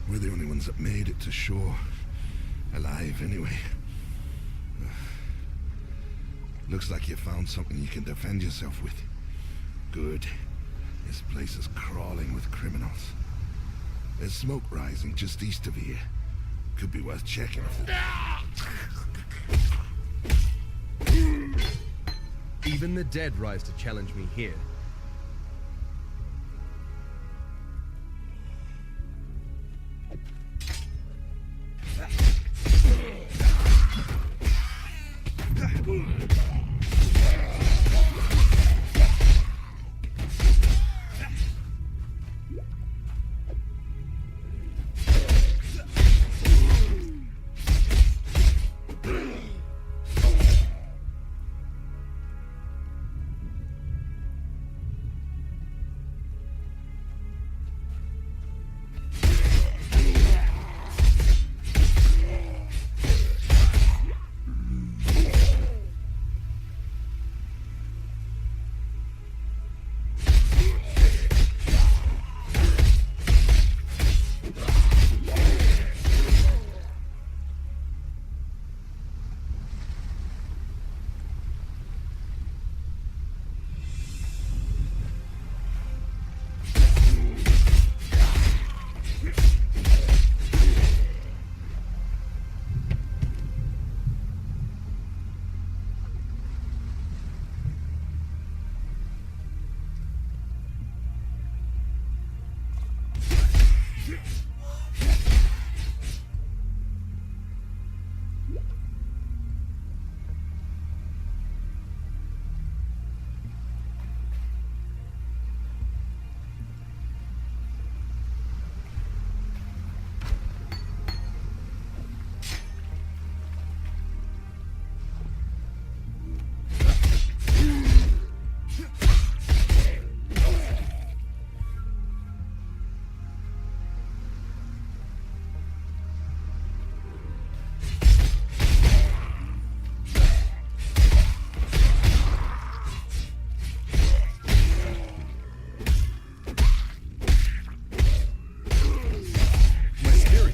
We're the only ones that made it to shore. Alive, anyway. Looks like you found something you can defend yourself with. Good. This place is crawling with criminals. There's smoke rising just east of here. Could be worth checking if Even the dead rise to challenge me here.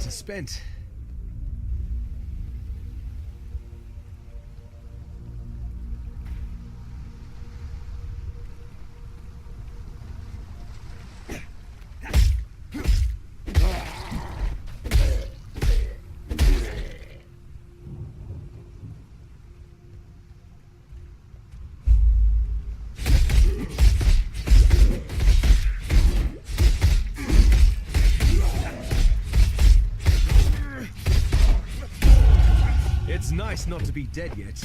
Spent. It's nice not to be dead yet.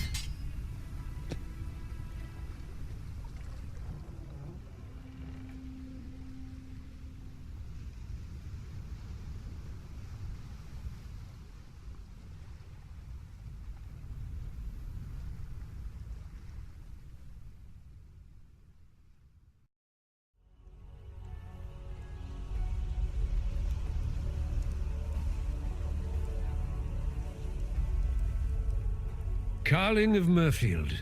Carling of Merfield,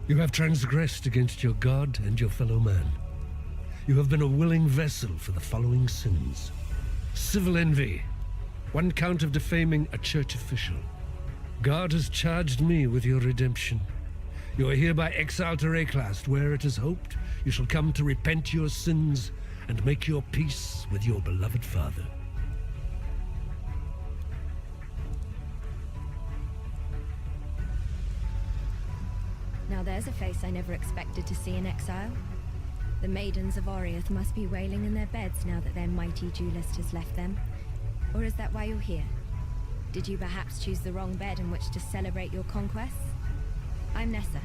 you have transgressed against your god and your fellow man. You have been a willing vessel for the following sins. Civil envy, 1 count of defaming a church official. God has charged me with your redemption. You are hereby exiled to Wraeclast, where it is hoped you shall come to repent your sins and make your peace with your beloved father. Now there's a face I never expected to see in exile. The maidens of Oriath must be wailing in their beds now that their mighty duelist has left them. Or is that why you're here? Did you perhaps choose the wrong bed in which to celebrate your conquests? I'm Nessa,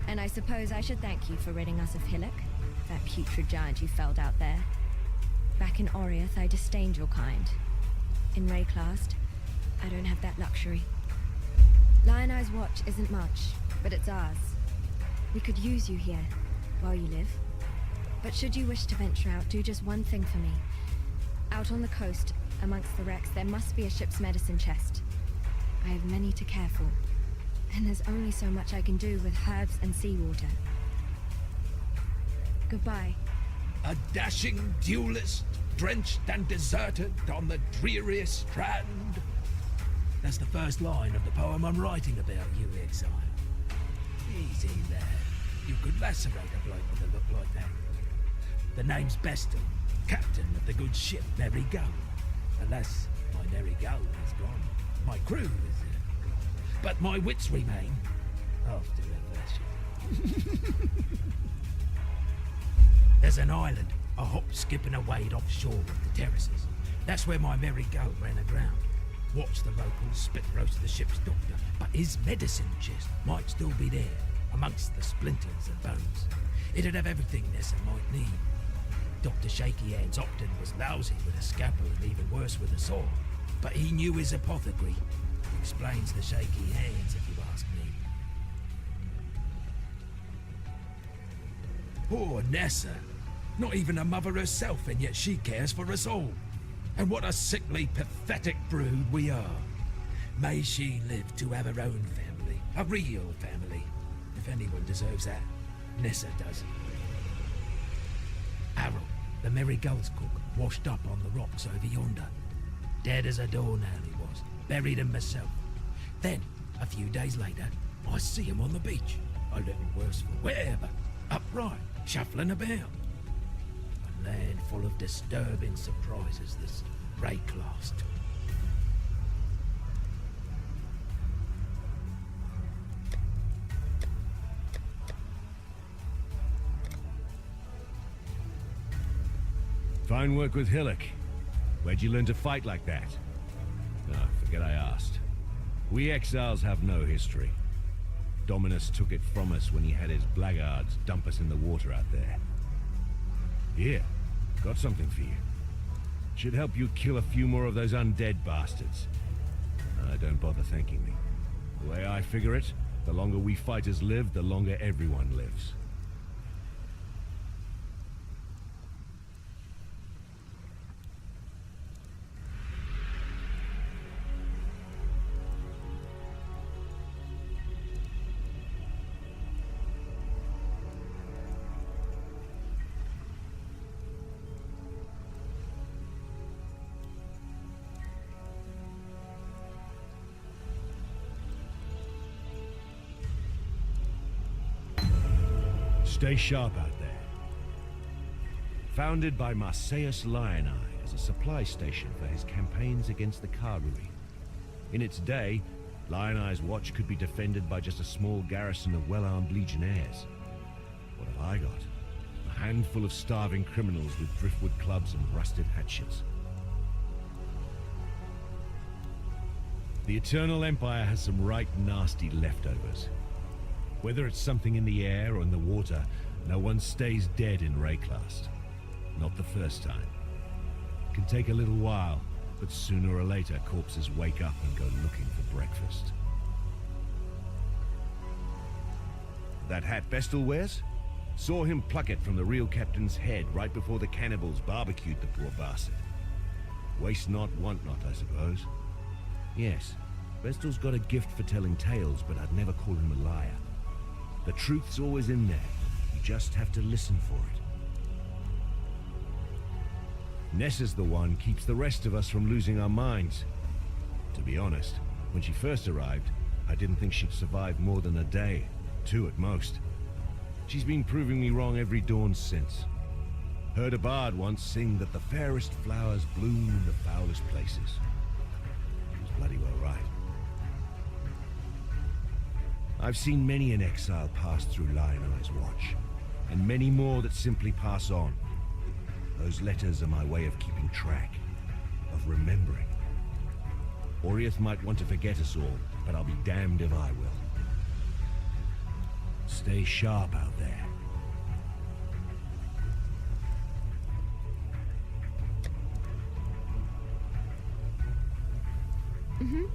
and I suppose I should thank you for ridding us of Hillock, that putrid giant you felled out there. Back in Oriath, I disdained your kind. In Wraeclast, I don't have that luxury. Lion Eye's watch isn't much, but it's ours. We could use you here, while you live. But should you wish to venture out, do just one thing for me. Out on the coast, amongst the wrecks, there must be a ship's medicine chest. I have many to care for, and there's only so much I can do with herbs and seawater. Goodbye. A dashing duelist drenched and deserted on the dreariest strand. That's the first line of the poem I'm writing about you, Exile. Easy, lad. You could lacerate a bloke with a look like that. The name's Bestel, captain of the good ship Merry Go. Alas, my Merry Go is gone. My crew is but my wits remain after the version. There's an island, a hop, skip and a wade offshore of the terraces. That's where my Merry Go ran aground. Watched the locals spit roast the ship's doctor, but his medicine chest might still be there, amongst the splinters and bones. It'd have everything Nessa might need. Dr. Shaky Hands Opton was lousy with a scalpel and even worse with a saw, but he knew his apothecary. Explains the shaky hands, if you ask me. Poor Nessa. Not even a mother herself, and yet she cares for us all. And what a sickly, pathetic brood we are. May she live to have her own family, a real family. If anyone deserves that, Nessa does. Harold, the Merry Gull's cook, washed up on the rocks over yonder. Dead as a doornail he was, buried him myself. Then, a few days later, I see him on the beach, a little worse for wear, but upright, shuffling about. A land full of disturbing surprises, this Wraeclast. Fine work with Hillock. Where'd you learn to fight like that? No, forget I asked. We exiles have no history. Dominus took it from us when he had his blackguards dump us in the water out there. Here, got something for you. Should help you kill a few more of those undead bastards. Don't bother thanking me. The way I figure it, the longer we fighters live, the longer everyone lives. Stay sharp out there. Founded by Marseilles Lioneye as a supply station for his campaigns against the Karui. In its day, Lioneye's watch could be defended by just a small garrison of well-armed legionnaires. What have I got? A handful of starving criminals with driftwood clubs and rusted hatchets. The Eternal Empire has some right nasty leftovers. Whether it's something in the air or in the water, no one stays dead in Wraeclast. Not the first time. It can take a little while, but sooner or later corpses wake up and go looking for breakfast. That hat Bestel wears? Saw him pluck it from the real captain's head right before the cannibals barbecued the poor bastard. Waste not, want not, I suppose. Yes, Bestel's got a gift for telling tales, but I'd never call him a liar. The truth's always in there. You just have to listen for it. Nessa's the one keeps the rest of us from losing our minds. To be honest, when she first arrived, I didn't think she'd survive more than a day, 2 at most. She's been proving me wrong every dawn since. Heard a bard once sing that the fairest flowers bloom in the foulest places. He was bloody well right. I've seen many an exile pass through Lioneye's watch, and many more that simply pass on. Those letters are my way of keeping track, of remembering. Oriath might want to forget us all, but I'll be damned if I will. Stay sharp out there. Mm-hmm.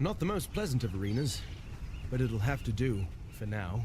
Not the most pleasant of arenas, but it'll have to do for now.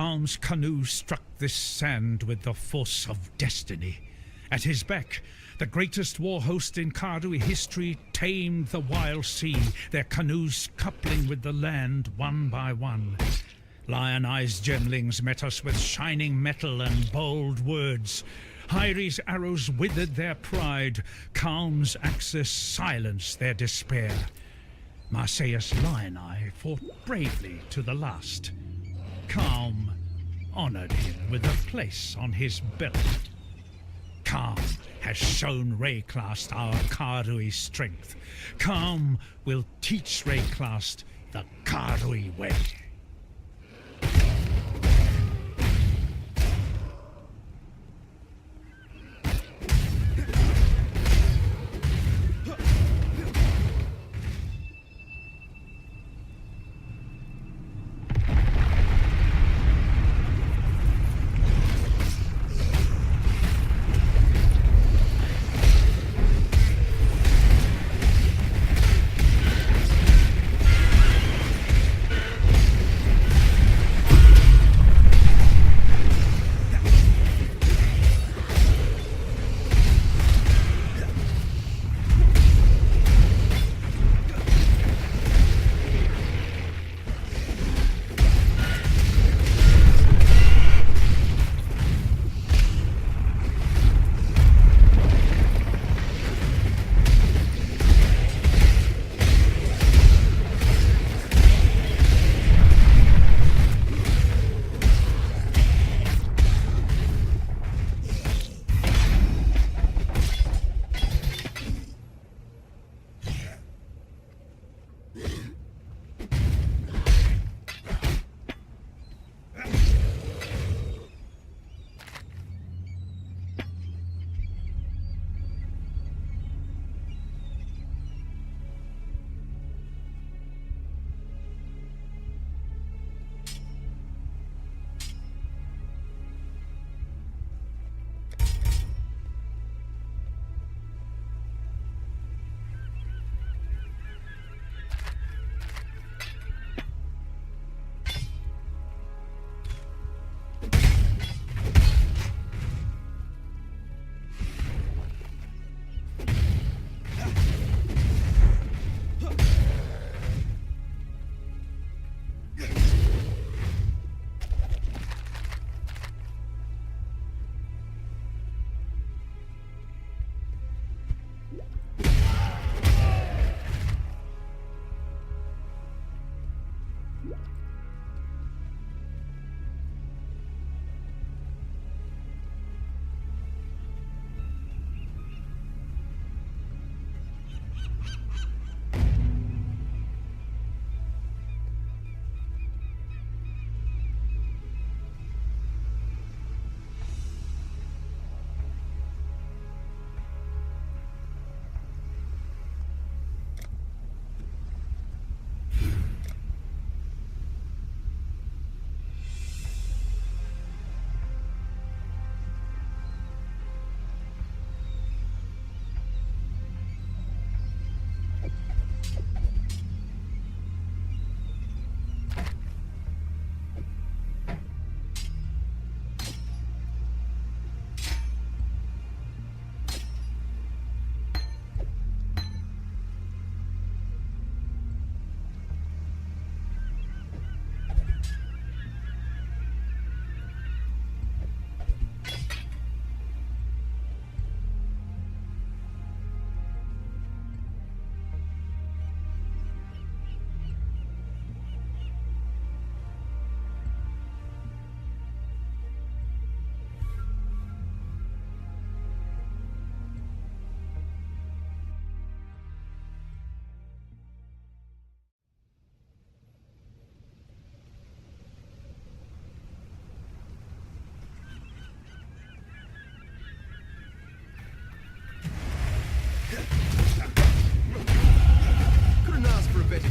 Calm's canoe struck this sand with the force of destiny. At his beck, the greatest war host in Karui history tamed the wild sea, their canoes coupling with the land one by one. Lion-eyes gemlings met us with shining metal and bold words. Hyri's arrows withered their pride, Calm's axes silenced their despair. Marseilles Lion-eye fought bravely to the last. Calm honored him with a place on his belt. Calm has shown Wraeclast our Karui strength. Calm will teach Wraeclast the Karui way.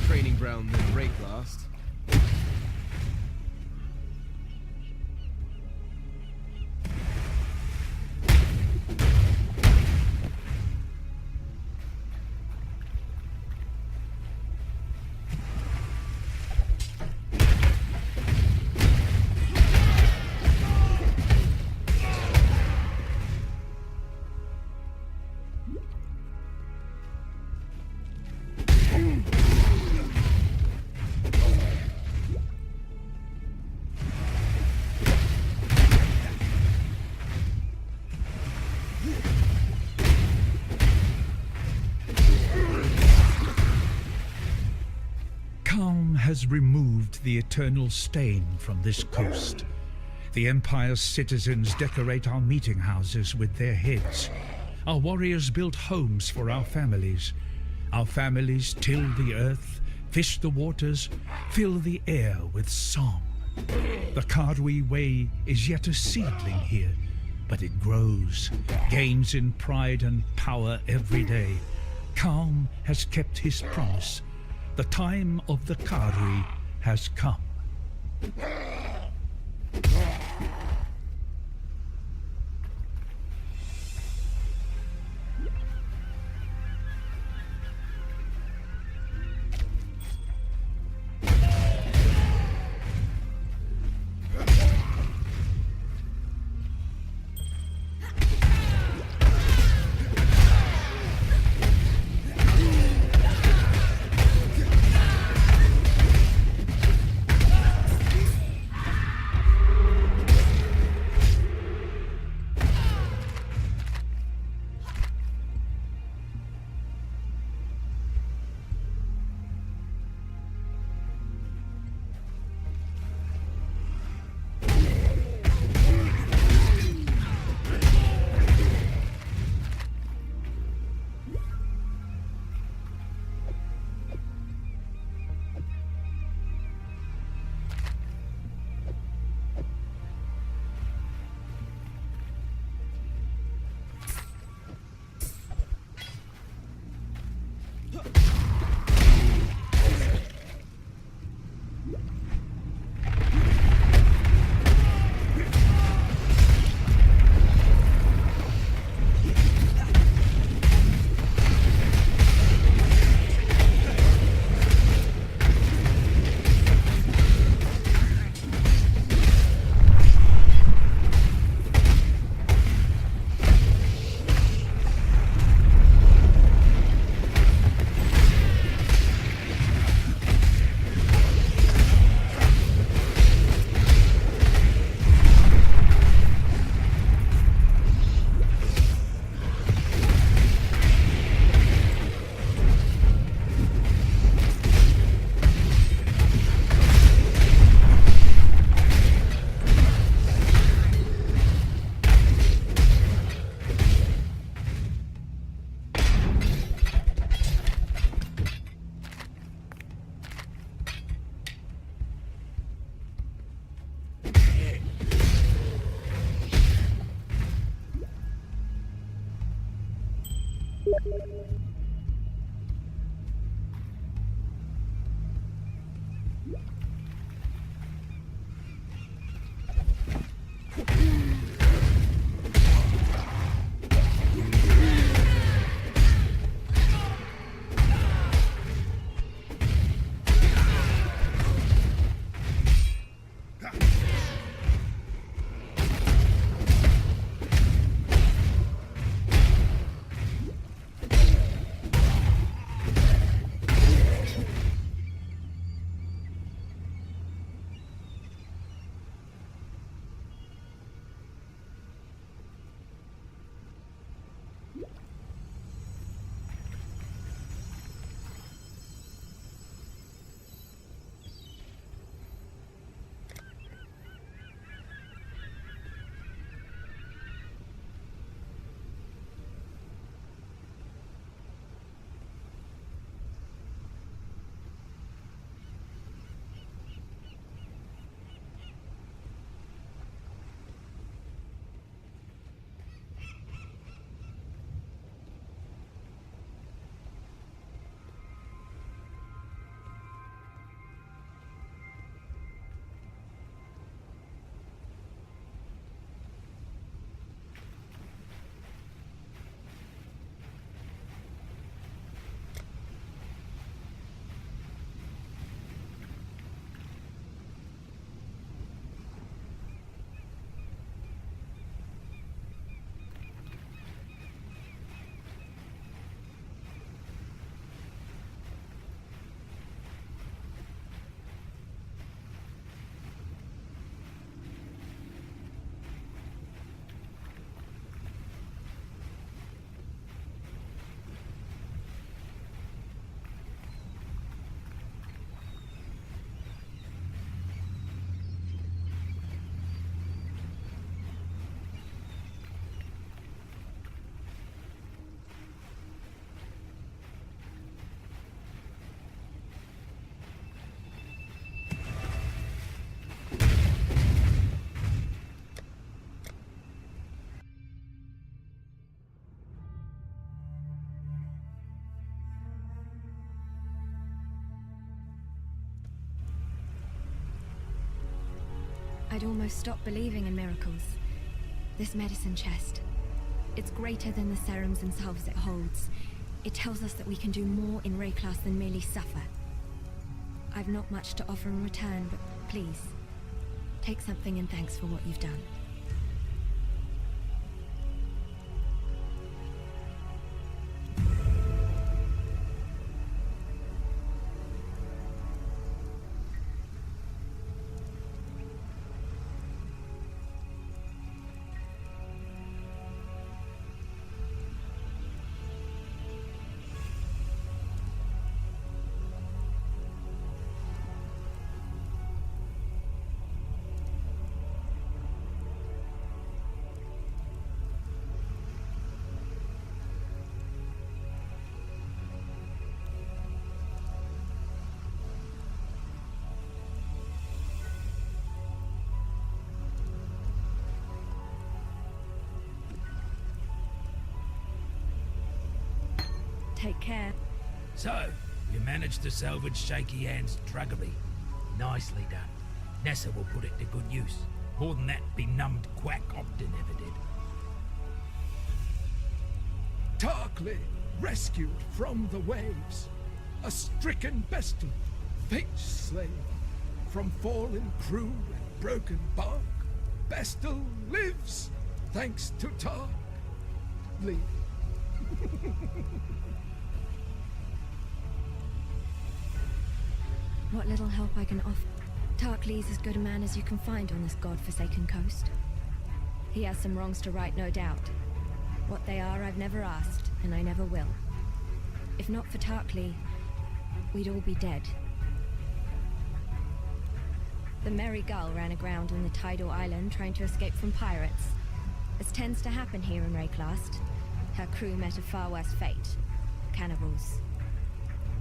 training ground than Wraeclast. has removed the eternal stain from this coast. The Empire's citizens decorate our meeting houses with their heads. Our warriors build homes for our families. Our families till the earth, fish the waters, fill the air with song. The Karui way is yet a seedling here, but it grows, gains in pride and power every day. Calm has kept his promise. The time of the Karui has come. I'd almost stopped believing in miracles. This medicine chest, it's greater than the serums and salves it holds. It tells us that we can do more in Wraeclast than merely suffer. I've not much to offer in return, but please, take something in thanks for what you've done. Take care. So, you managed to salvage Shaky Hand's druggery. Nicely done. Nessa will put it to good use. More than that benumbed quack Ogden ever did. Tarkleigh, rescued from the waves. A stricken Bestel, fate's slave. From fallen crew and broken bark, Bestel lives, thanks to Tarkleigh. What little help I can offer. Tarkleigh's as good a man as you can find on this god-forsaken coast. He has some wrongs to right, no doubt. What they are, I've never asked, and I never will. If not for Tarkleigh, we'd all be dead. The Merry Gull ran aground on the tidal island trying to escape from pirates. As tends to happen here in Wraeclast, her crew met a far worse fate. Cannibals.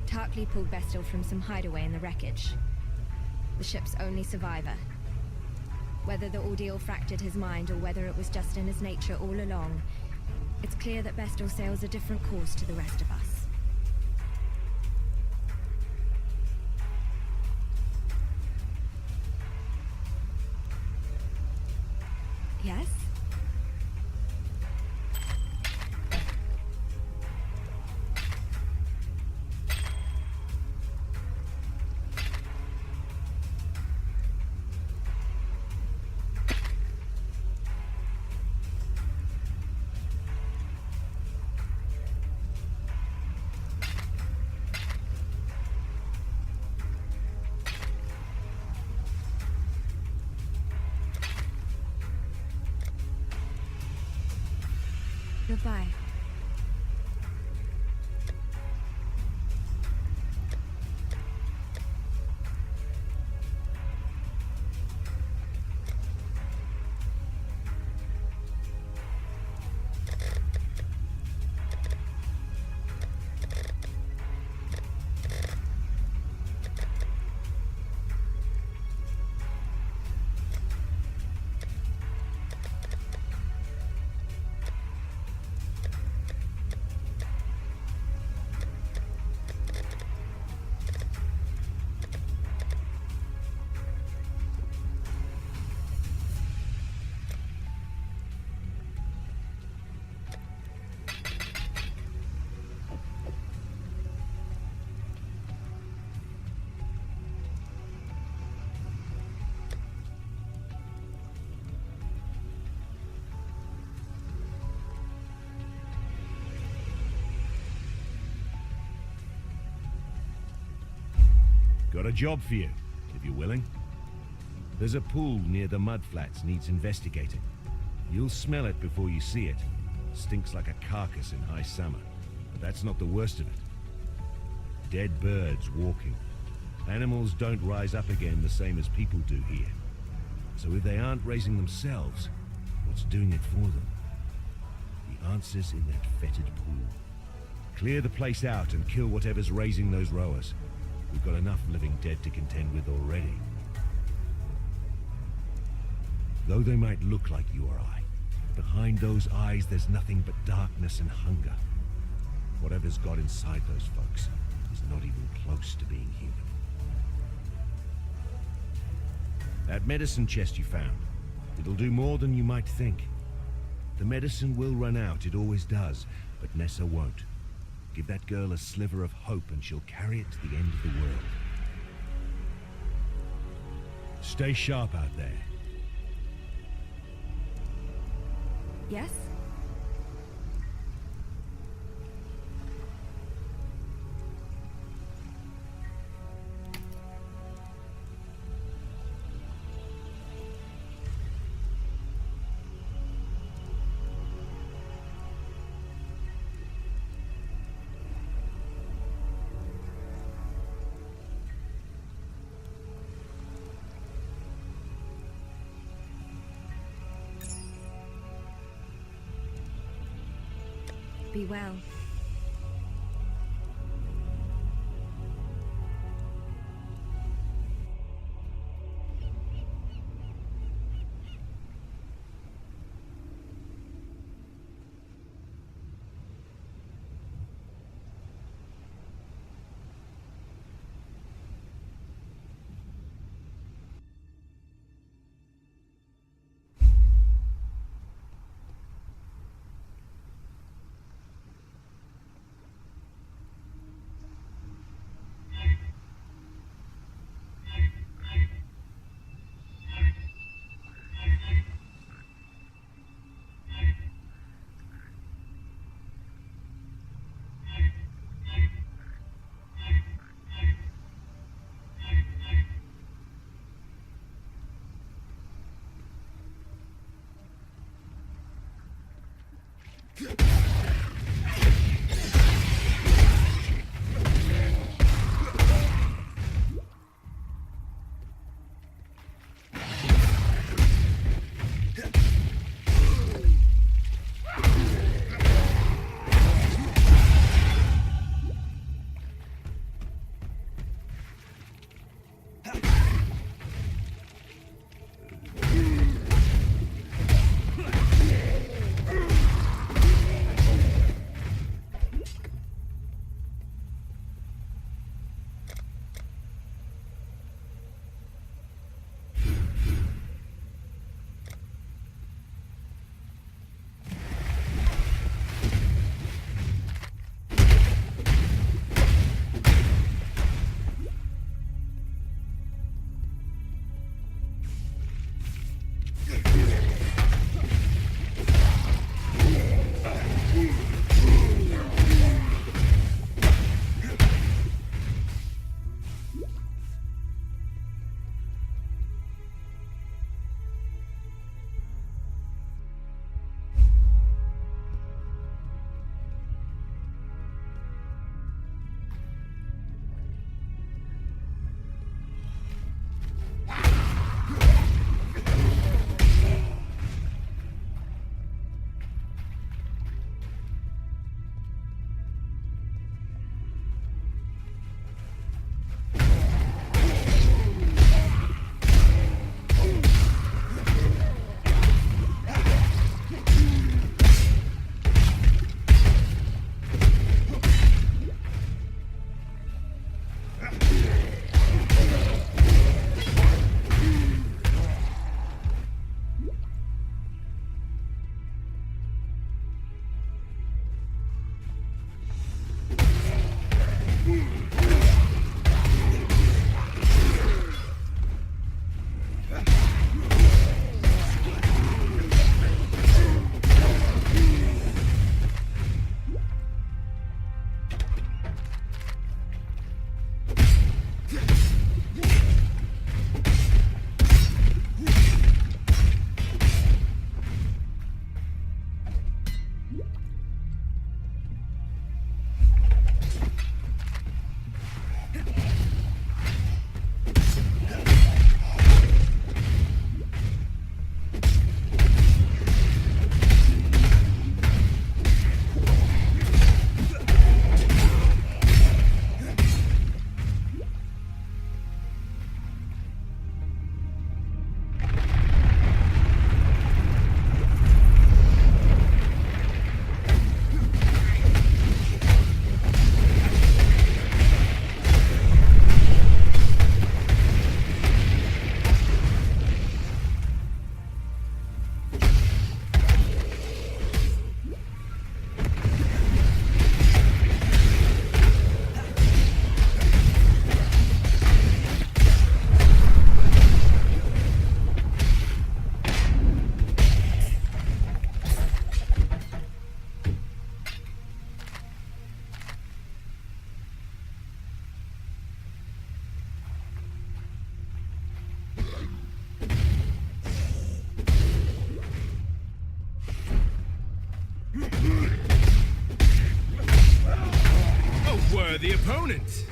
Tarkleigh pulled Bestel from some hideaway in the wreckage. The ship's only survivor. Whether the ordeal fractured his mind or whether it was just in his nature all along, it's clear that Bestel sails a different course to the rest of us. Yes? Goodbye. Got a job for you, if you're willing. There's a pool near the mudflats needs investigating. You'll smell it before you see it. Stinks like a carcass in high summer. But that's not the worst of it. Dead birds walking. Animals don't rise up again the same as people do here. So if they aren't raising themselves, what's doing it for them? The answer's in that fetid pool. Clear the place out and kill whatever's raising those Rhoas. We've got enough living dead to contend with already. Though they might look like you or I, behind those eyes there's nothing but darkness and hunger. Whatever's got inside those folks is not even close to being human. That medicine chest you found. It'll do more than you might think. The medicine will run out, it always does, but Nessa won't. Give that girl a sliver of hope and she'll carry it to the end of the world. Stay sharp out there. Yes? Be well. worthy opponent.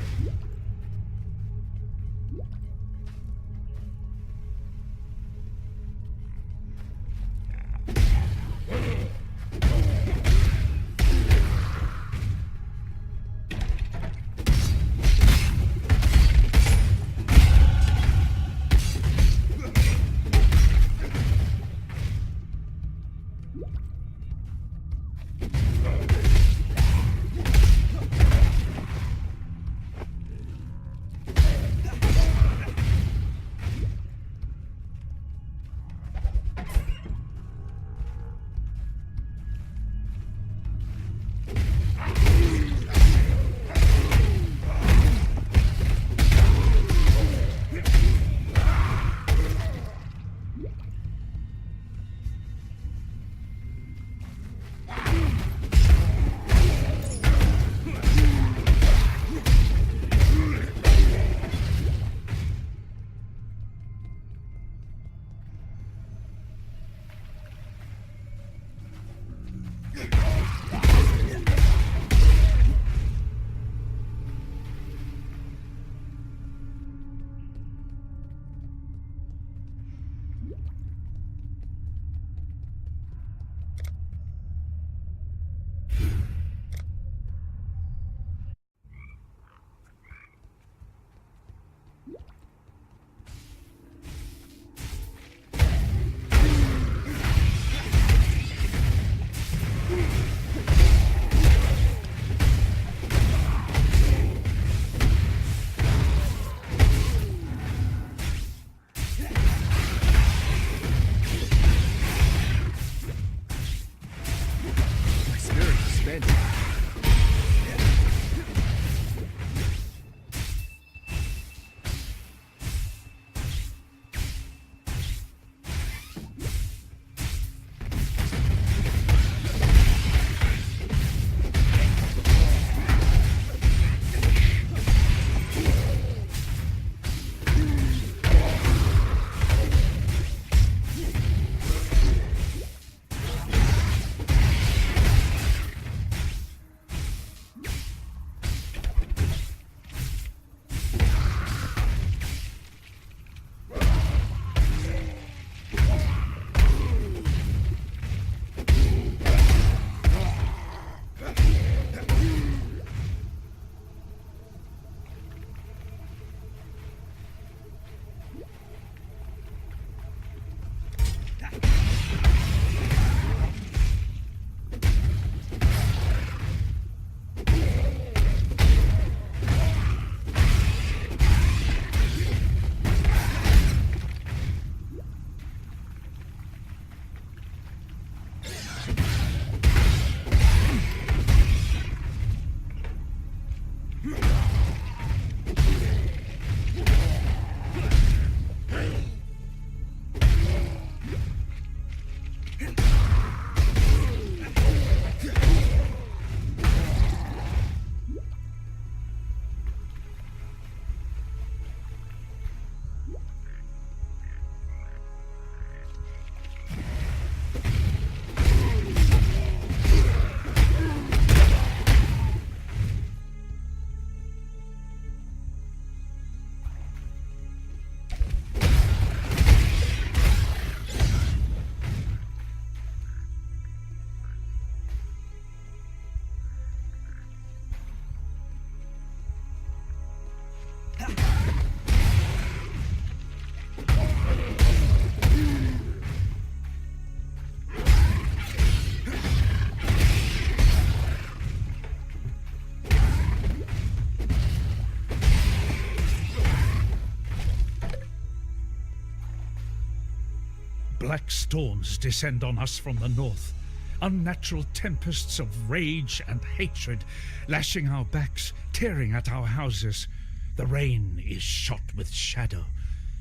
Black storms descend on us from the north, unnatural tempests of rage and hatred, lashing our backs, tearing at our houses. The rain is shot with shadow.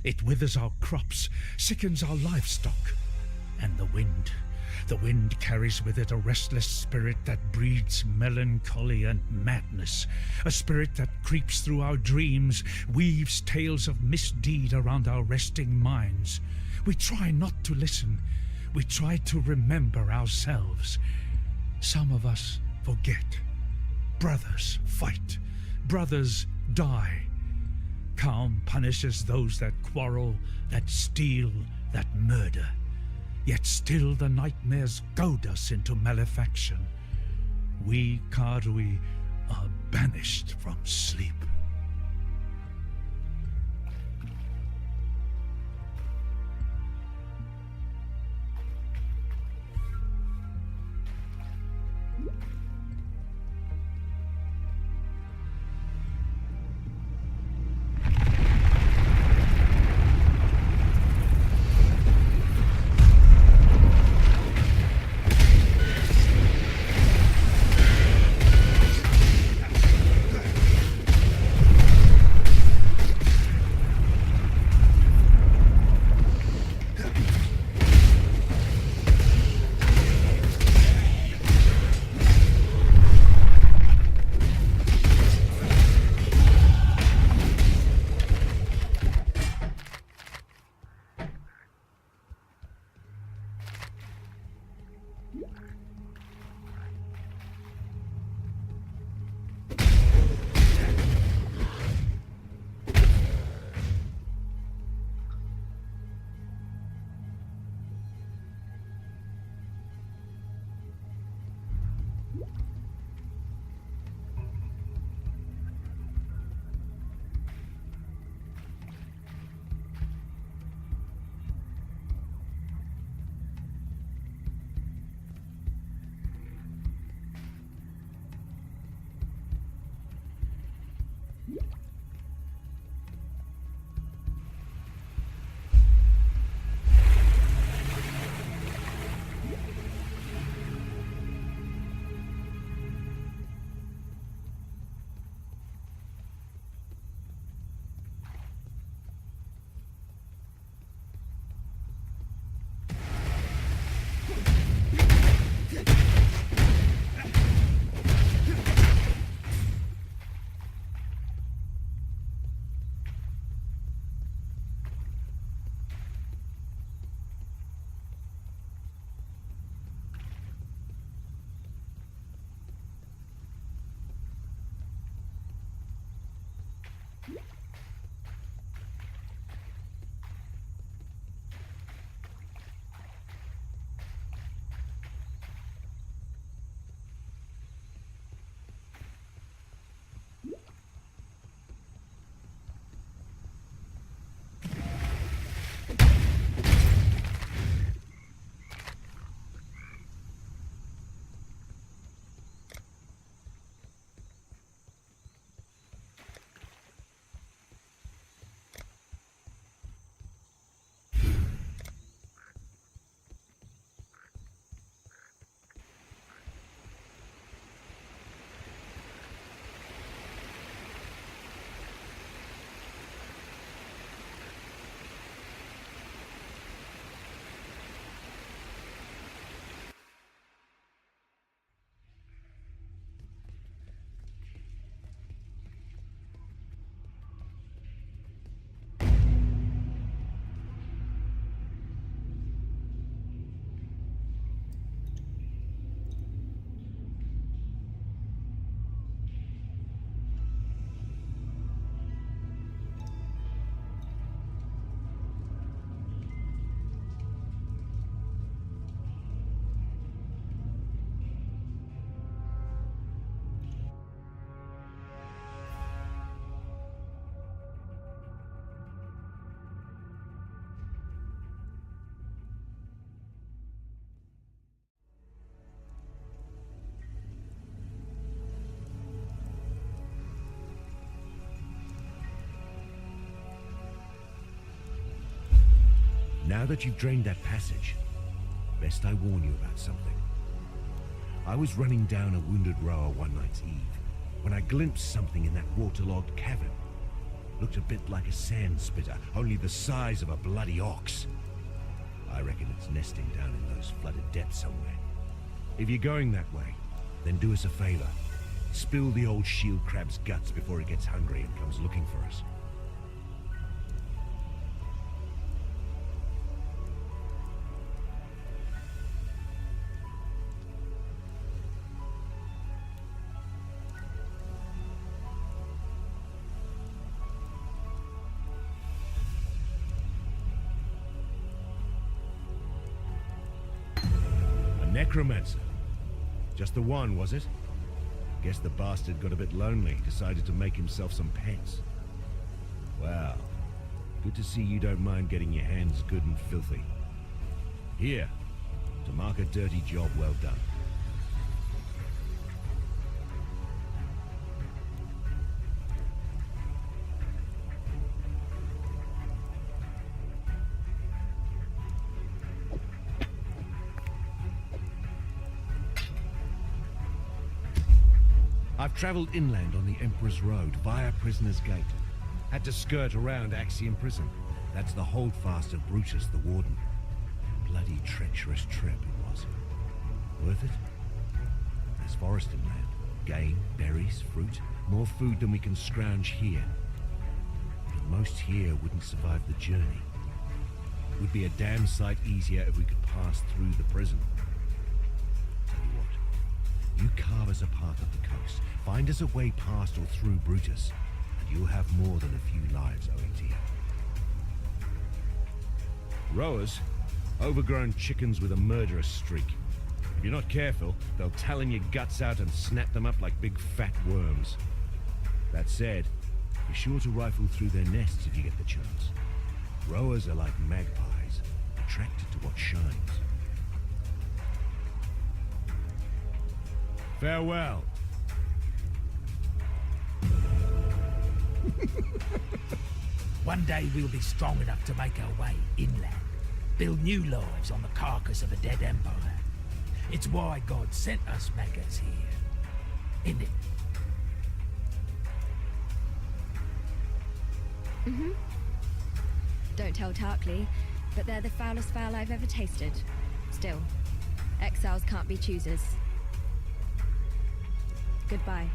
It withers our crops, sickens our livestock. And the wind carries with it a restless spirit that breeds melancholy and madness, a spirit that creeps through our dreams, weaves tales of misdeed around our resting minds. We try not to listen. We try to remember ourselves. Some of us forget. Brothers fight. brothers die. Calm punishes those that quarrel, that steal, that murder. Yet still the nightmares goad us into malefaction. We Karui are banished from sleep. Now that you've drained that passage, best I warn you about something. I was running down a wounded rower one night's eve when I glimpsed something in that waterlogged cavern. Looked a bit like a sand spitter, only the size of a bloody ox. I reckon it's nesting down in those flooded depths somewhere. If you're going that way, then do us a favor. Spill the old shield crab's guts before it gets hungry and comes looking for us. necromancer. Just the one, was it? Guess the bastard got a bit lonely, decided to make himself some pets. Well, good to see you don't mind getting your hands good and filthy. Here, to mark a dirty job well done. I've traveled inland on the Emperor's Road via Prisoner's Gate. Had to skirt around Axiom Prison. That's the holdfast of Brutus the Warden. Bloody treacherous trip it was. Worth it? There's forest inland. Game, berries, fruit. More food than we can scrounge here. But most here wouldn't survive the journey. It would be a damn sight easier if we could pass through the prison. Tell you what, you carve us a path up the coast. Find us a way past or through Brutus, and you'll have more than a few lives owing to you. Rhoas, overgrown chickens with a murderous streak. If you're not careful, they'll talon your guts out and snap them up like big fat worms. That said, be sure to rifle through their nests if you get the chance. Rhoas are like magpies, attracted to what shines. Farewell. One day we'll be strong enough to make our way inland, build new lives on the carcass of a dead empire. It's why God sent us maggots here, isn't it? Mm-hmm. Don't tell Tarkleigh, but they're the foulest fowl I've ever tasted. Still, exiles can't be choosers. Goodbye.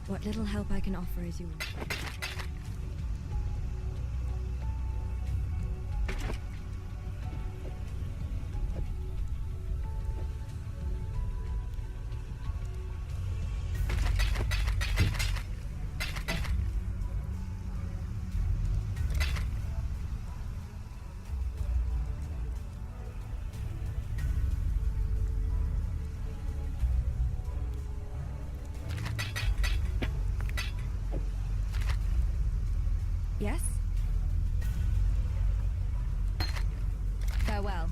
What little help I can offer is yours. Yes? Farewell.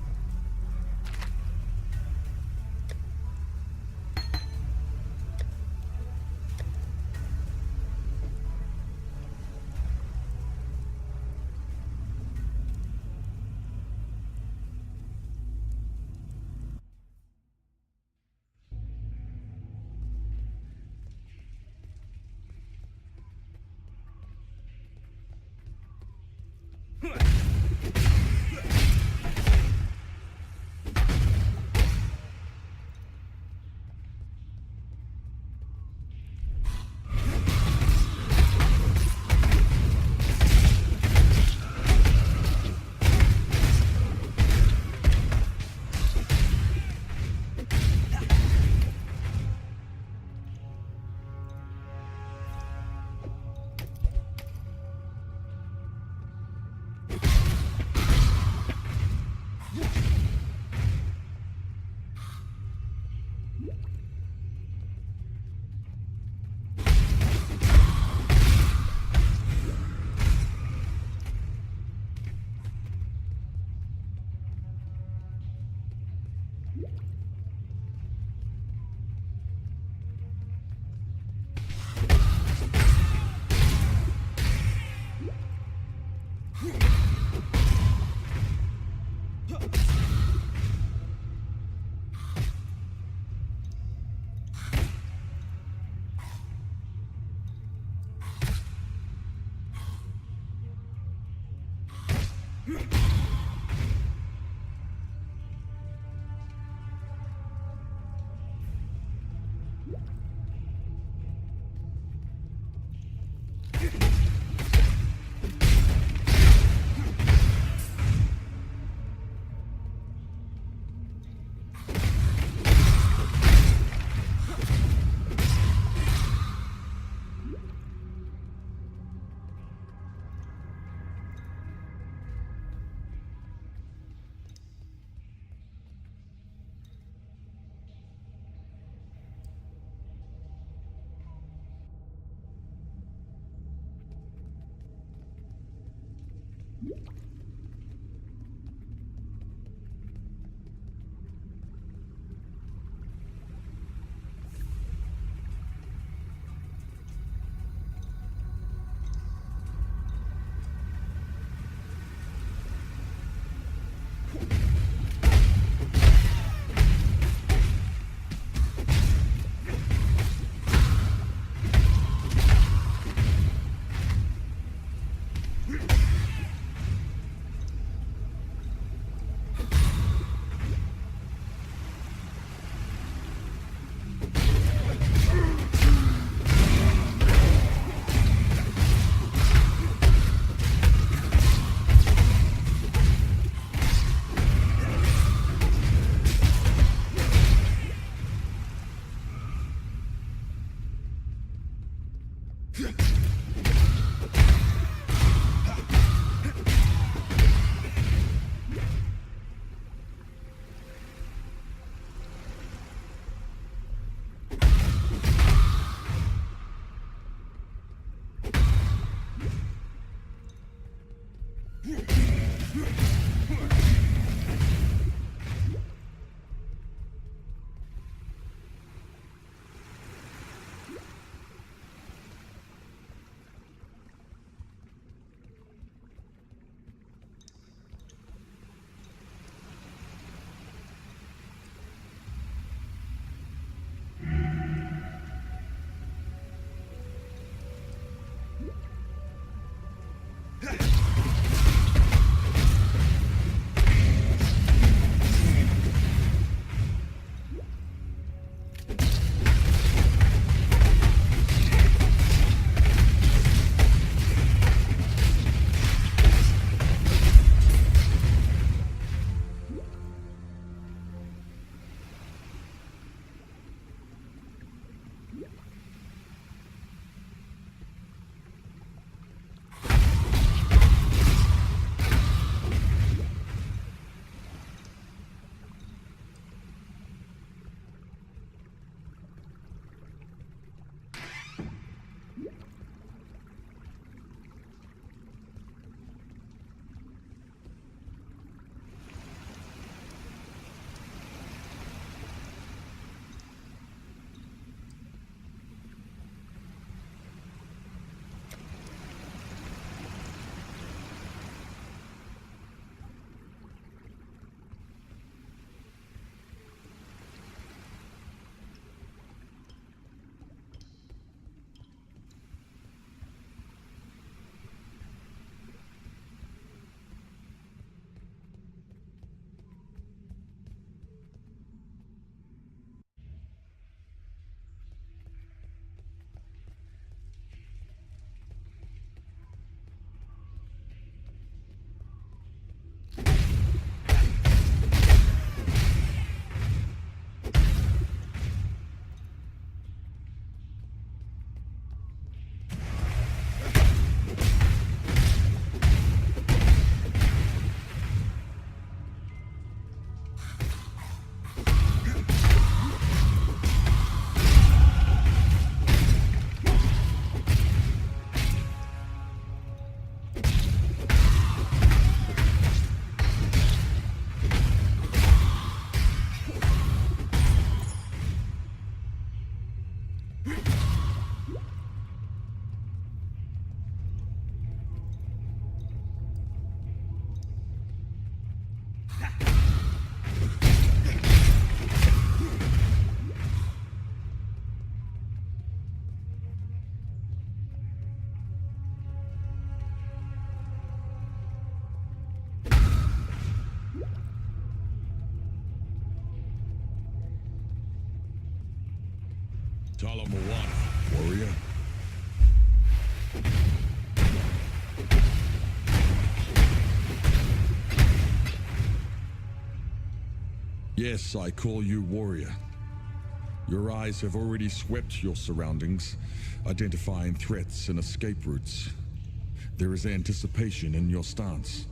Talamoana, warrior. Yes, I call you warrior. Your eyes have already swept your surroundings, identifying threats and escape routes. There is anticipation in your stance,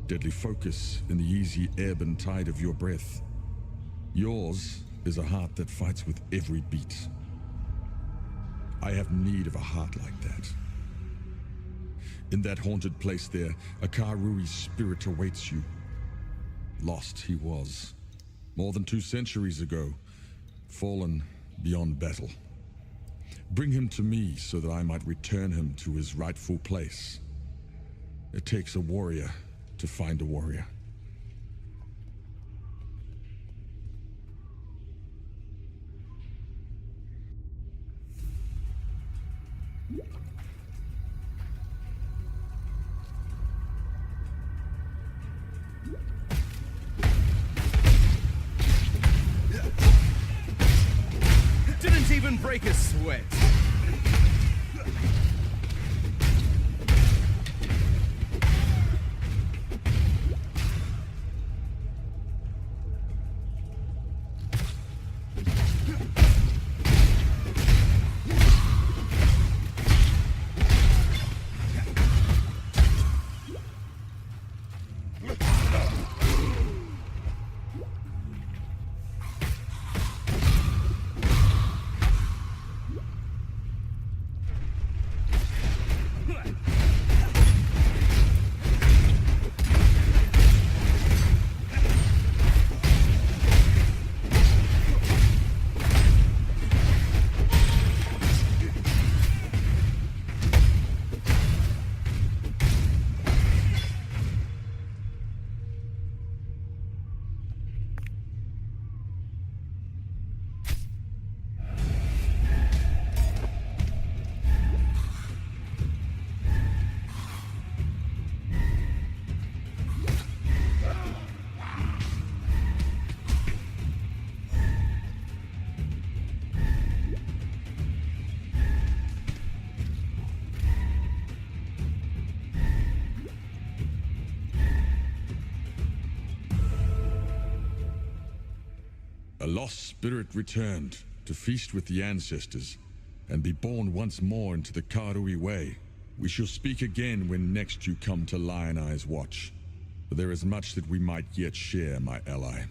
deadly focus in the easy ebb and tide of your breath. Yours is a heart that fights with every beat. I have need of a heart like that. In that haunted place there, a Karui spirit awaits you. Lost he was, more than 2 centuries ago, fallen beyond battle. Bring him to me so that I might return him to his rightful place. It takes a warrior to find a warrior. Didn't even break a sweat. A lost spirit returned to feast with the ancestors and be born once more into the Karui way. We shall speak again when next you come to Lion Eye's watch. For there is much that we might yet share, my ally.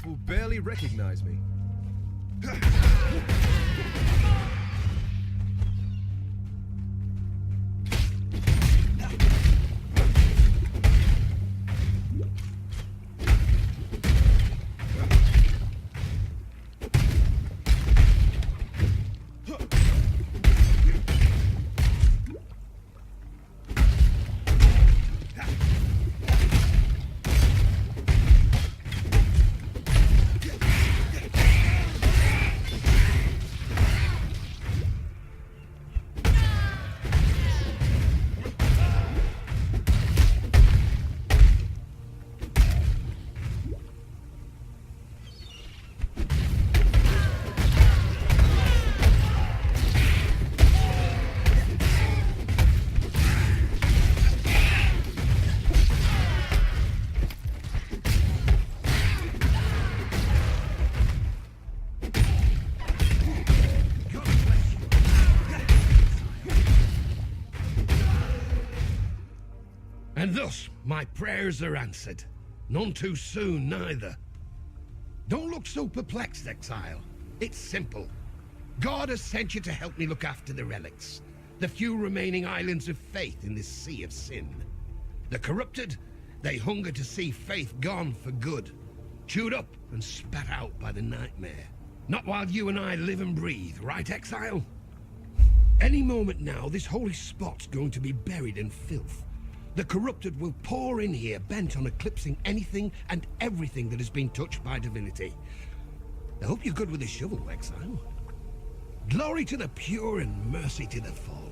Will barely recognize me. And thus, my prayers are answered. None too soon, neither. Don't look so perplexed, Exile. It's simple. God has sent you to help me look after the relics, the few remaining islands of faith in this sea of sin. The corrupted, they hunger to see faith gone for good, chewed up and spat out by the nightmare. Not while you and I live and breathe, right, Exile? Any moment now, this holy spot's going to be buried in filth. The corrupted will pour in here, bent on eclipsing anything and everything that has been touched by divinity. I hope you're good with the shovel, Exile. Glory to the pure and mercy to the fallen.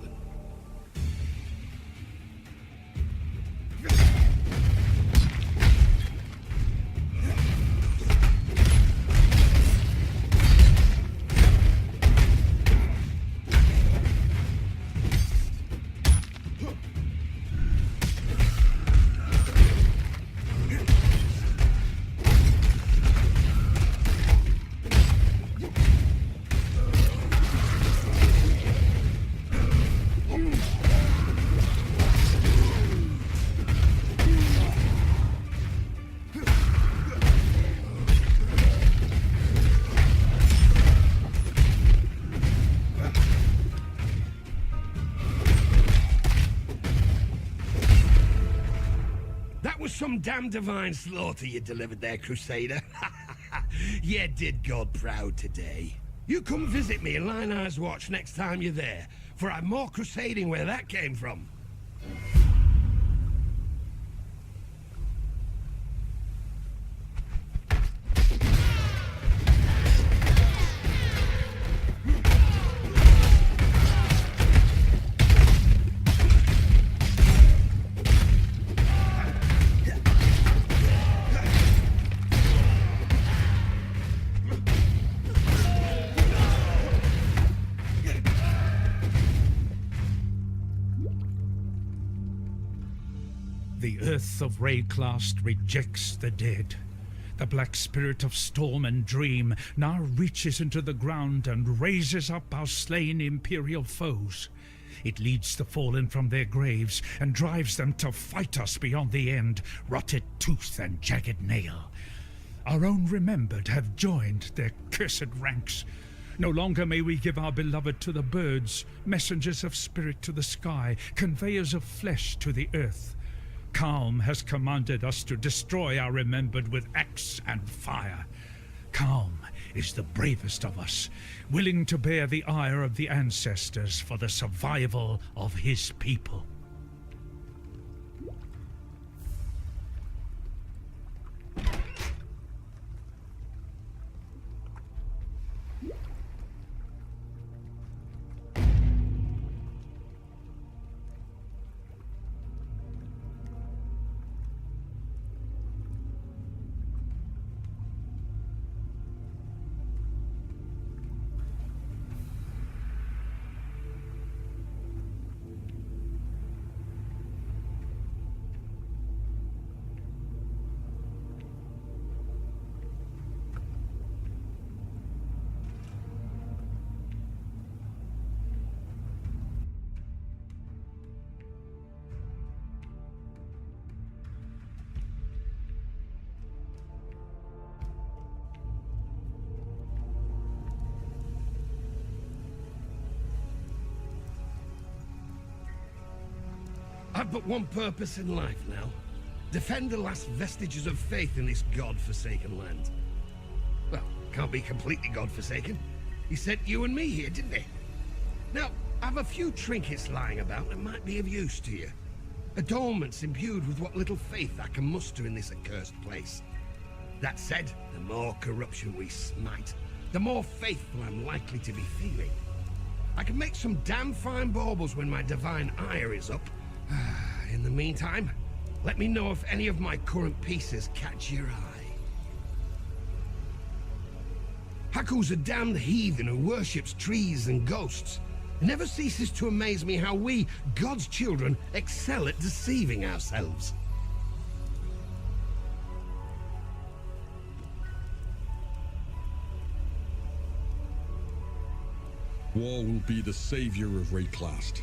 Some damn divine slaughter you delivered there, Crusader. You did God proud today. You come visit me in Lionel's Watch next time you're there, for I've more crusading where that came from. The earth of Wraeclast rejects the dead. The black spirit of storm and dream now reaches into the ground and raises up our slain imperial foes. It leads the fallen from their graves and drives them to fight us beyond the end, rotted tooth and jagged nail. Our own remembered have joined their cursed ranks. No longer may we give our beloved to the birds, messengers of spirit to the sky, conveyors of flesh to the earth. Calm has commanded us to destroy our remembered with axe and fire. Calm is the bravest of us, willing to bear the ire of the ancestors for the survival of his people. I've but one purpose in life now. Defend the last vestiges of faith in this god-forsaken land. Well, can't be completely god-forsaken. He sent you and me here, didn't he? Now, I've a few trinkets lying about that might be of use to you. Adornments imbued with what little faith I can muster in this accursed place. That said, the more corruption we smite, the more faithful I'm likely to be feeling. I can make some damn fine baubles when my divine ire is up. In the meantime, let me know if any of my current pieces catch your eye. Haku's a damned heathen who worships trees and ghosts. It never ceases to amaze me how we, God's children, excel at deceiving ourselves. War will be the savior of Wraeclast.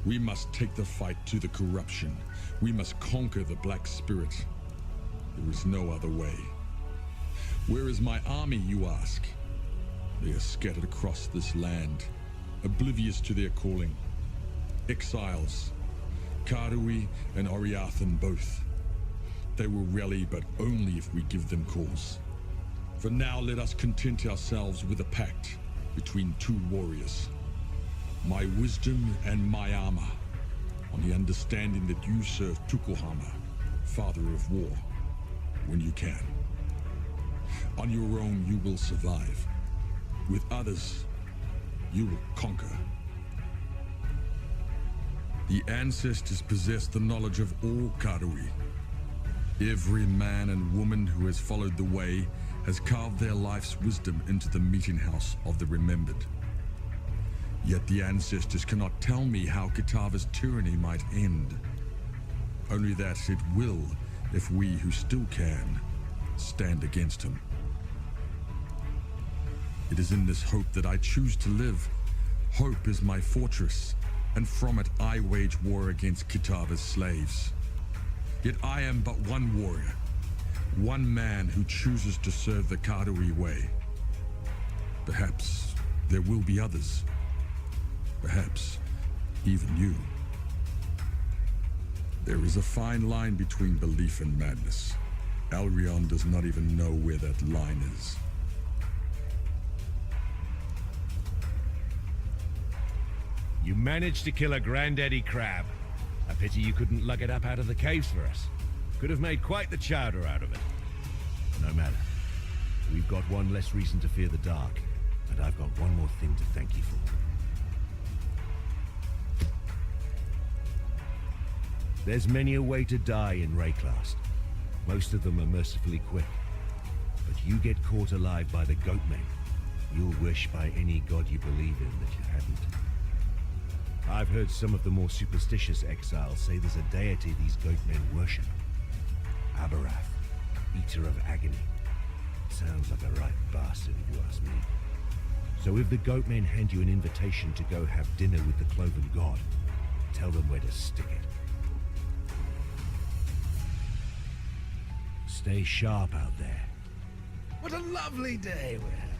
We must take the fight to the corruption. We must conquer the Black Spirit. There is no other way. Where is my army, you ask? They are scattered across this land, oblivious to their calling. Exiles, Karui and Erreaon both. They will rally, but only if we give them cause. For now, let us content ourselves with a pact between two warriors. My wisdom and my armor, on the understanding that you serve Tukuhama, father of war, when you can. On your own, you will survive. With others, you will conquer. The ancestors possess the knowledge of all Karui. Every man and woman who has followed the way has carved their life's wisdom into the meeting house of the remembered. Yet the ancestors cannot tell me how Kitava's tyranny might end. Only that it will, if we who still can, stand against him. It is in this hope that I choose to live. Hope is my fortress, and from it I wage war against Kitava's slaves. Yet I am but one warrior, one man who chooses to serve the Karui way. Perhaps there will be others. Perhaps even you. There is a fine line between belief and madness. Elreon does not even know where that line is. You managed to kill a granddaddy crab. A pity you couldn't lug it up out of the caves for us. Could have made quite the chowder out of it. No matter. We've got one less reason to fear the dark, and I've got one more thing to thank you for. There's many a way to die in Wraeclast. Most of them are mercifully quick. But you get caught alive by the goatmen, you'll wish by any god you believe in that you hadn't. I've heard some of the more superstitious exiles say there's a deity these goatmen worship. Abarath. eater of agony. Sounds like a right bastard if you ask me. So if the goatmen hand you an invitation to go have dinner with the Cloven God, tell them where to stick it. Stay sharp out there. What a lovely day we're having.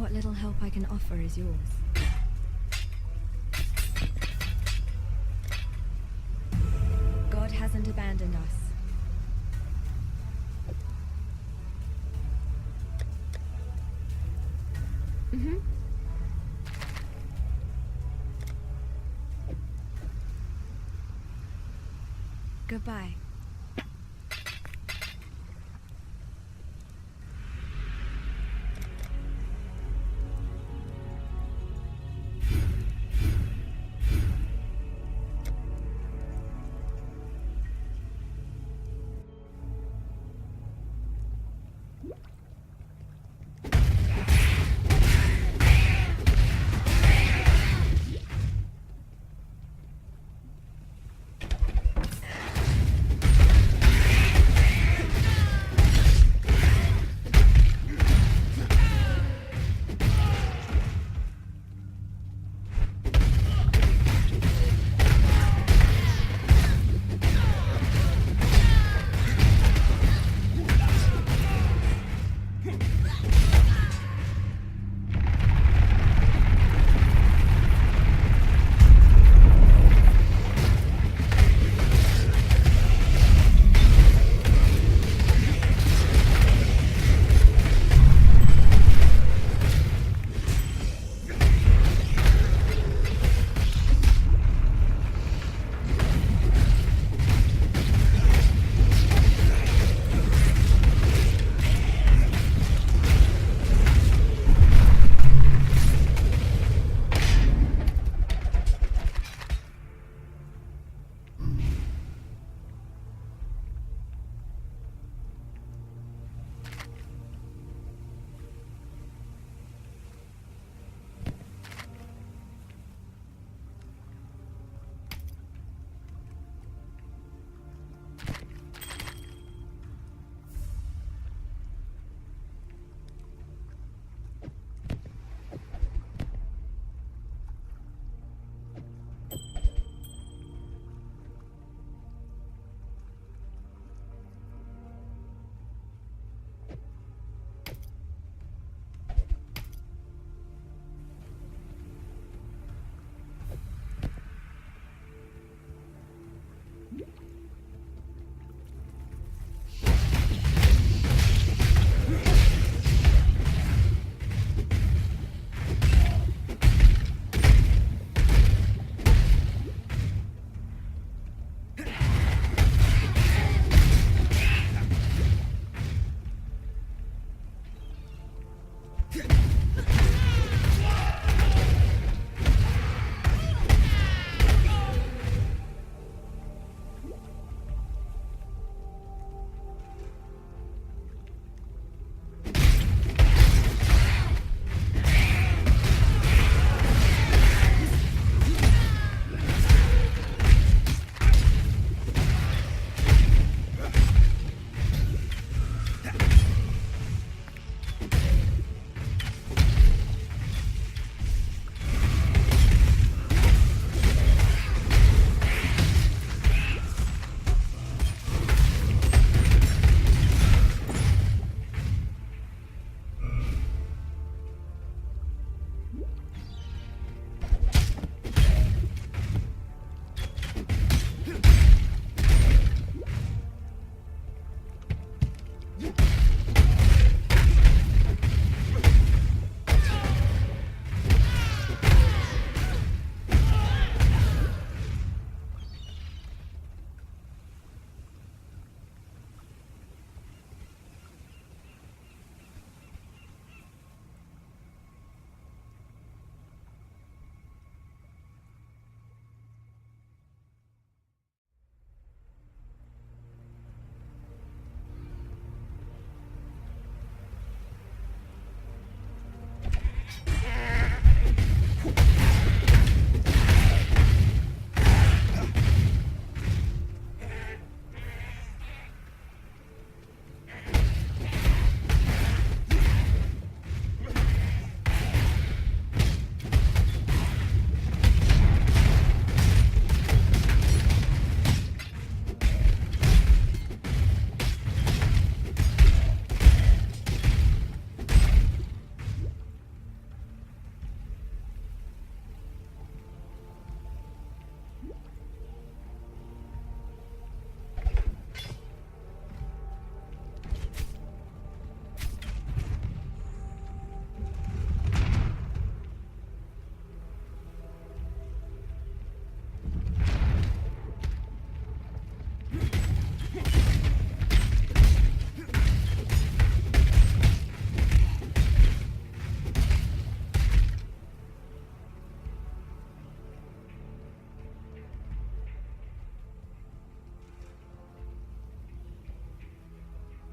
What little help I can offer is yours. God hasn't abandoned us. Goodbye.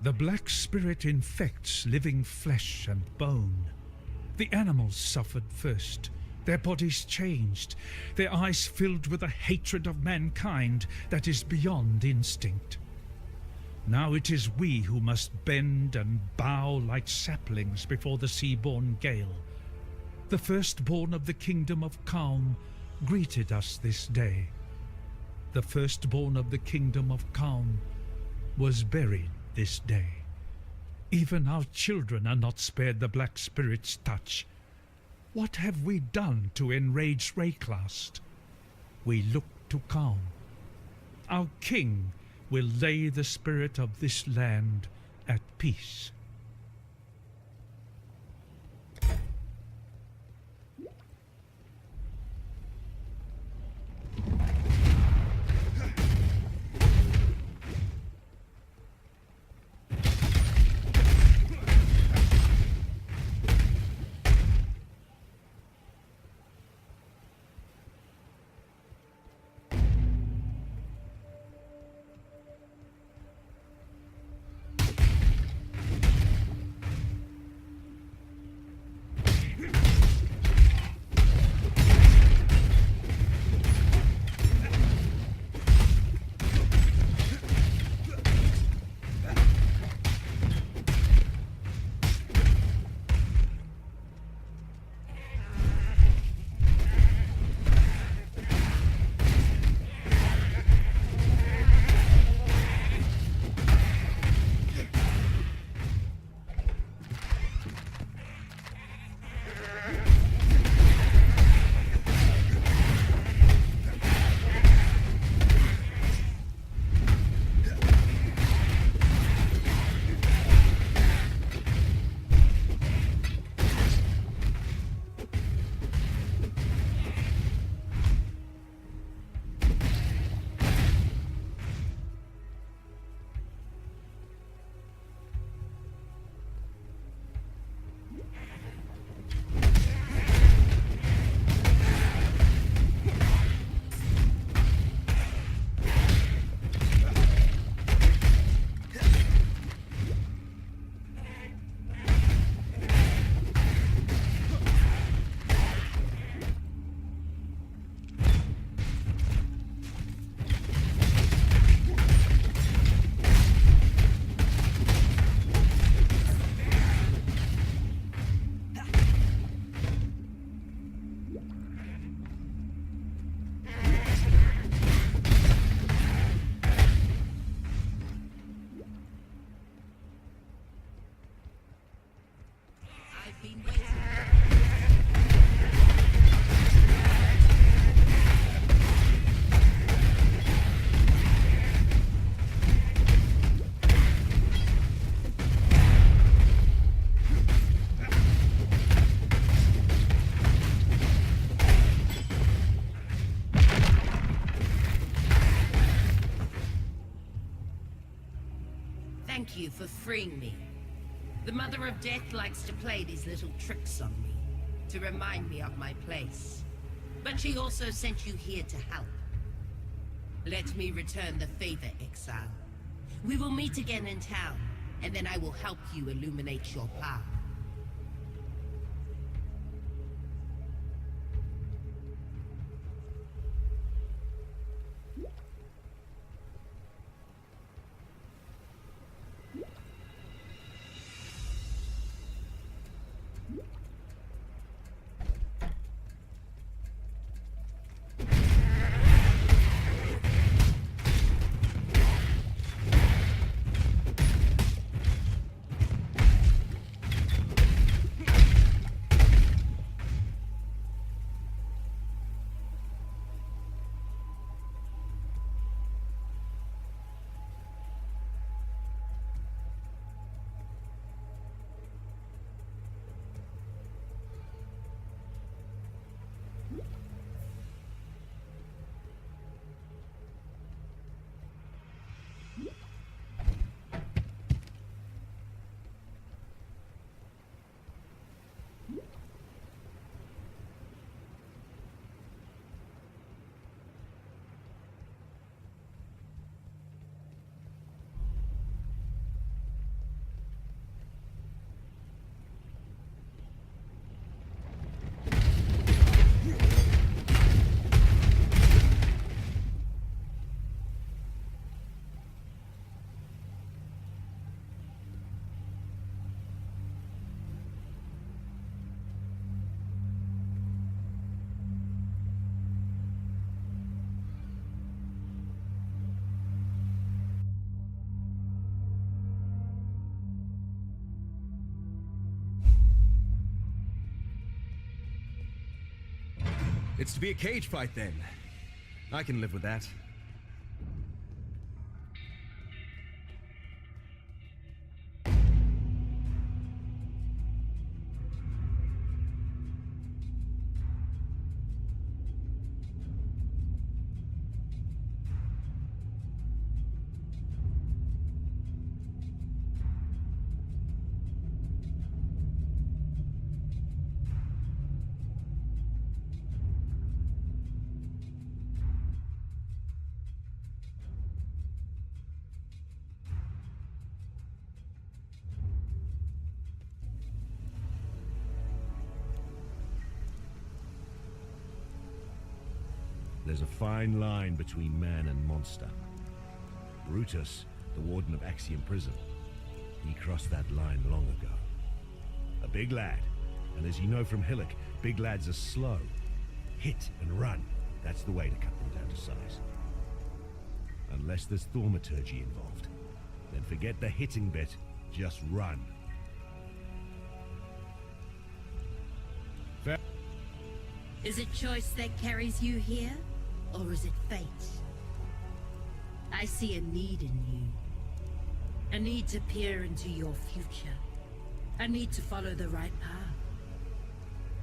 The black spirit infects living flesh and bone. The animals suffered first, their bodies changed, their eyes filled with a hatred of mankind that is beyond instinct. Now it is we who must bend and bow like saplings before the sea-born gale. The firstborn of the kingdom of Kaun greeted us this day. The firstborn of the kingdom of Kaun was buried this day. Even our children are not spared the Black Spirit's touch. What have we done to enrage Wraeclast? We look to Kaun. Our king will lay the spirit of this land at peace. Thank you for freeing me. The Mother of Death likes to play these little tricks on me, to remind me of my place. But she also sent you here to help. Let me return the favor, Exile. We will meet again in town, and then I will help you illuminate your path. It's to be a cage fight then. I can live with that. There's a fine line between man and monster. Brutus, the warden of Axiom Prison, he crossed that line long ago. A big lad, and as you know from Hillock, big lads are slow. Hit and run, that's the way to cut them down to size. Unless there's thaumaturgy involved, then forget the hitting bit, just run. Is it choice that carries you here, or is it fate? I see a need in you. A need to peer into your future. A need to follow the right path.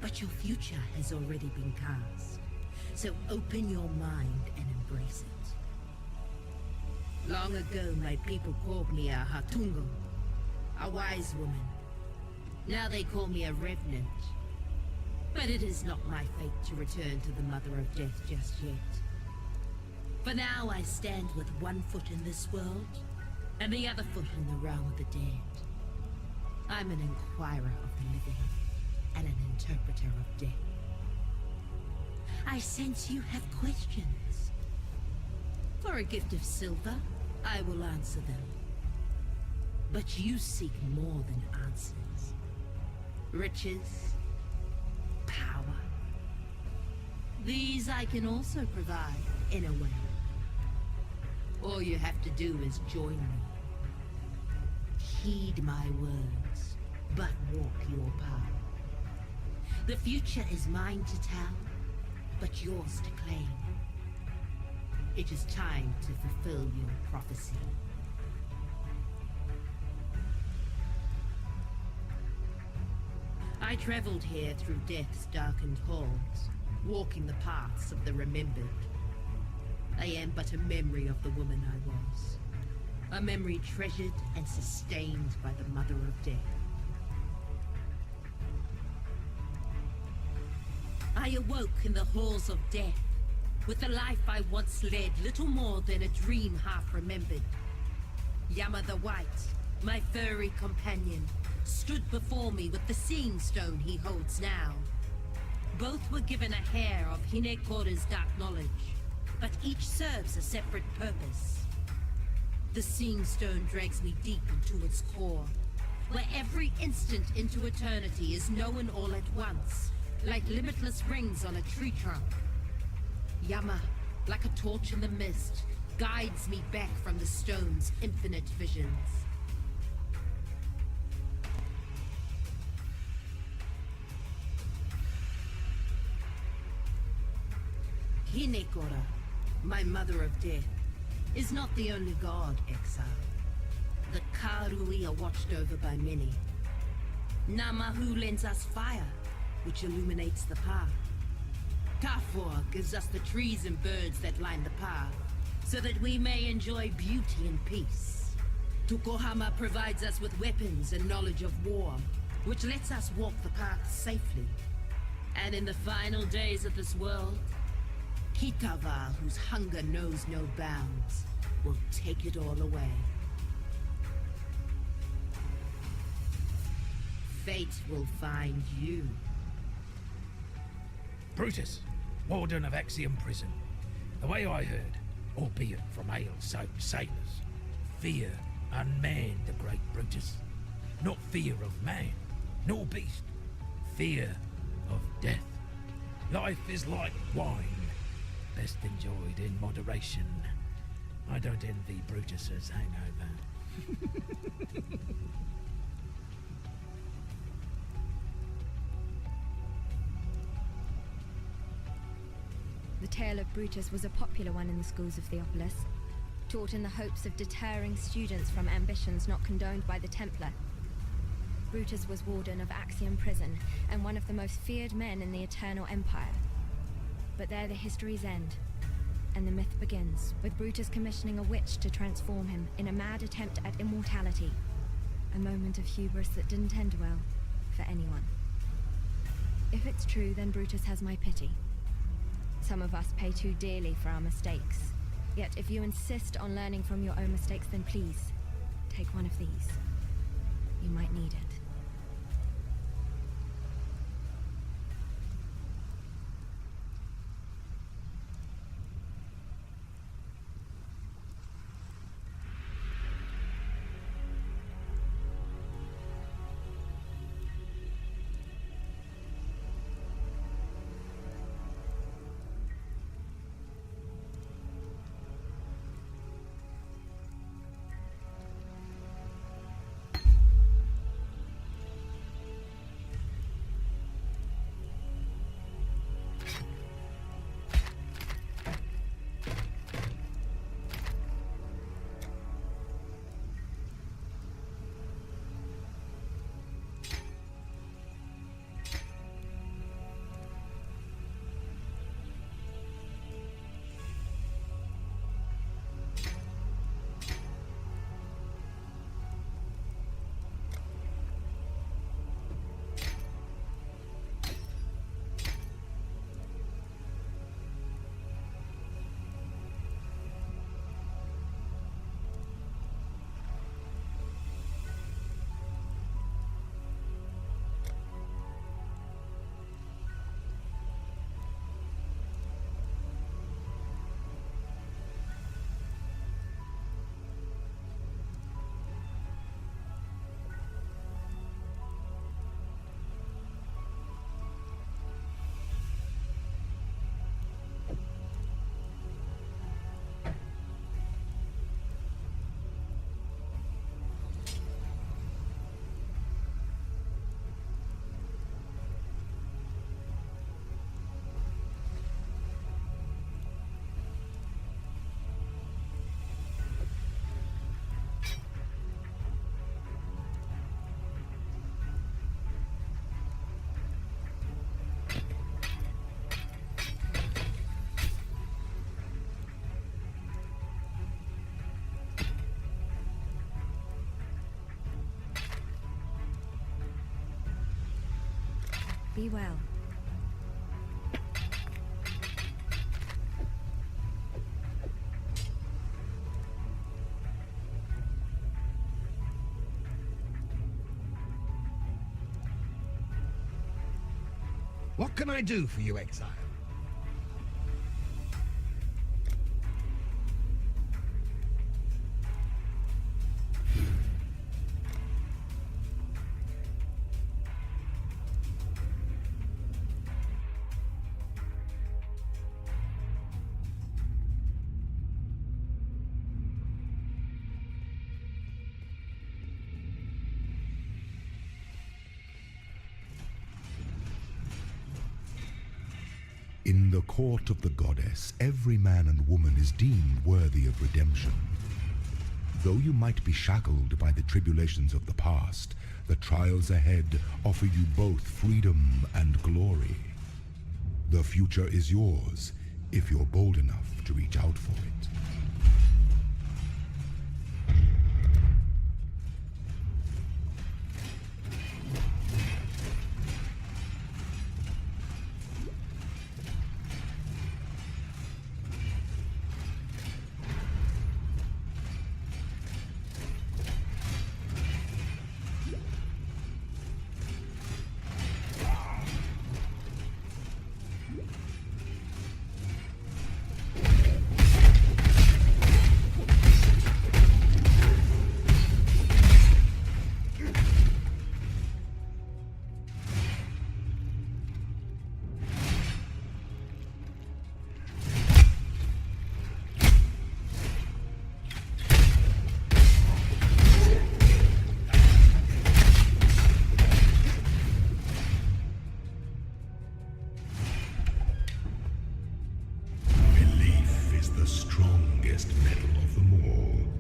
But your future has already been cast. So open your mind and embrace it. Long ago, my people called me a Hatungo, a wise woman. Now they call me a revenant. But it is not my fate to return to the Mother of Death just yet. For now I stand with one foot in this world, and the other foot in the realm of the dead. I'm an inquirer of the living, and an interpreter of death. I sense you have questions. For a gift of silver, I will answer them. But you seek more than answers. Riches, power. These I can also provide, in a way. All you have to do is join me. Heed my words, but walk your path. The future is mine to tell, but yours to claim. It is time to fulfill your prophecy. I traveled here through death's darkened halls, walking the paths of the remembered. I am but a memory of the woman I was. A memory treasured and sustained by the Mother of Death. I awoke in the halls of death, with the life I once led little more than a dream half remembered. Yama the White, my furry companion, stood before me with the seeing stone he holds now. Both were given a hair of Hinekora's dark knowledge, but each serves a separate purpose. The seeing stone drags me deep into its core, where every instant into eternity is known all at once, like limitless rings on a tree trunk. Yama, like a torch in the mist, guides me back from the stone's infinite visions. Hinekora, my Mother of Death, is not the only god, Exile. The Karui are watched over by many. Namahu lends us fire, which illuminates the path. Tafor gives us the trees and birds that line the path, so that we may enjoy beauty and peace. Tukohama provides us with weapons and knowledge of war, which lets us walk the path safely. And in the final days of this world, Kitava, whose hunger knows no bounds, will take it all away. Fate will find you. Brutus, warden of Axiom Prison. The way I heard, albeit from ale-soaked sailors, fear unmanned the great Brutus. Not fear of man, nor beast, fear of death. Life is like wine, best enjoyed in moderation. I don't envy Brutus's hangover. The tale of Brutus was a popular one in the schools of Theopolis, taught in the hopes of deterring students from ambitions not condoned by the Templar. Brutus was warden of Axiom Prison, and one of the most feared men in the Eternal Empire. But there the histories end, and the myth begins, with Brutus commissioning a witch to transform him in a mad attempt at immortality. A moment of hubris that didn't end well for anyone. If it's true, then Brutus has my pity. Some of us pay too dearly for our mistakes. Yet if you insist on learning from your own mistakes, then please, take one of these. You might need it. Be well. What can I do for you, Exile? In the court of the goddess, every man and woman is deemed worthy of redemption. Though you might be shackled by the tribulations of the past, the trials ahead offer you both freedom and glory. The future is yours, if you're bold enough to reach out for it. mightiest metal of them all.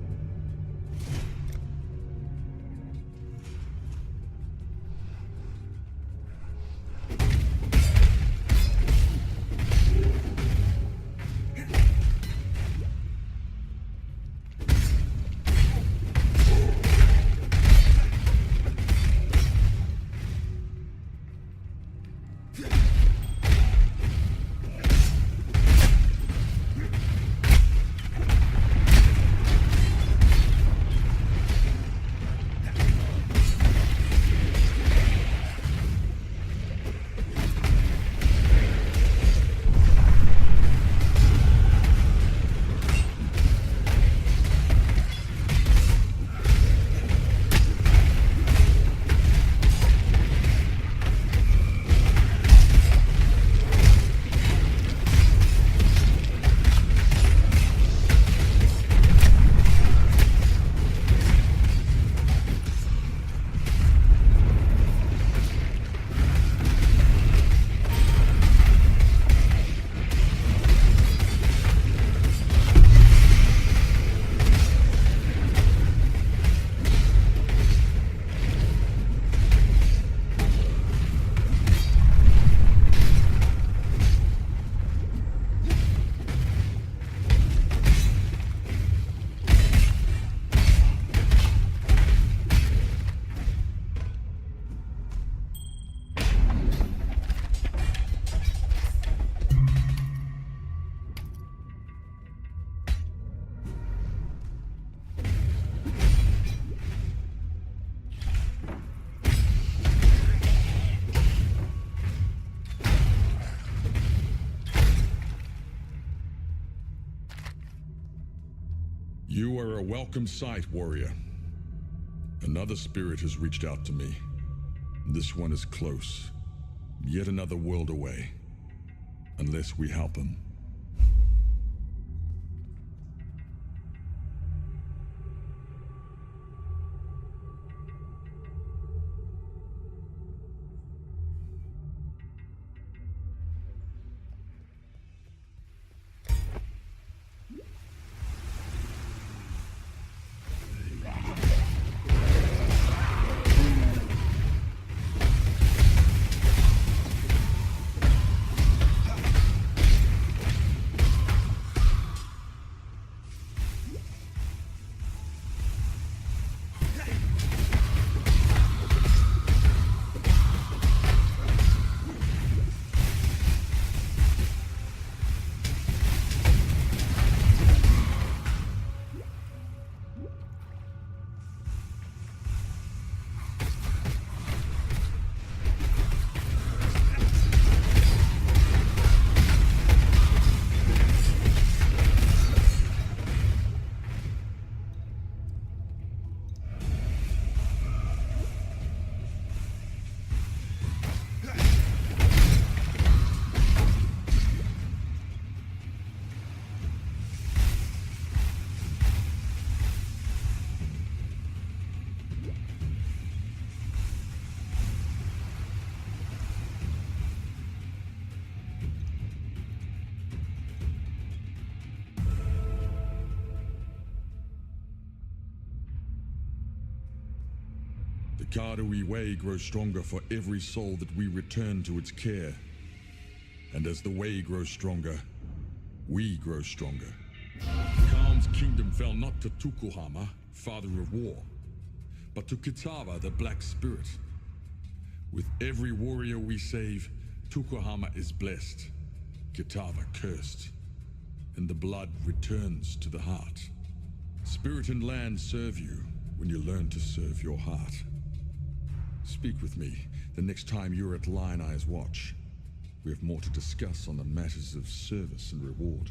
You are a welcome sight, warrior. Another spirit has reached out to me. This one is close, yet another world away. Unless we help him. The Karui way grows stronger for every soul that we return to its care. And as the way grows stronger, we grow stronger. Khan's kingdom fell not to Tukuhama, father of war, but to Kitava, the Black Spirit. With every warrior we save, Tukuhama is blessed, Kitava cursed, and the blood returns to the heart. Spirit and land serve you when you learn to serve your heart. Speak with me the next time you're at Lioneye's watch. We have more to discuss on the matters of service and reward.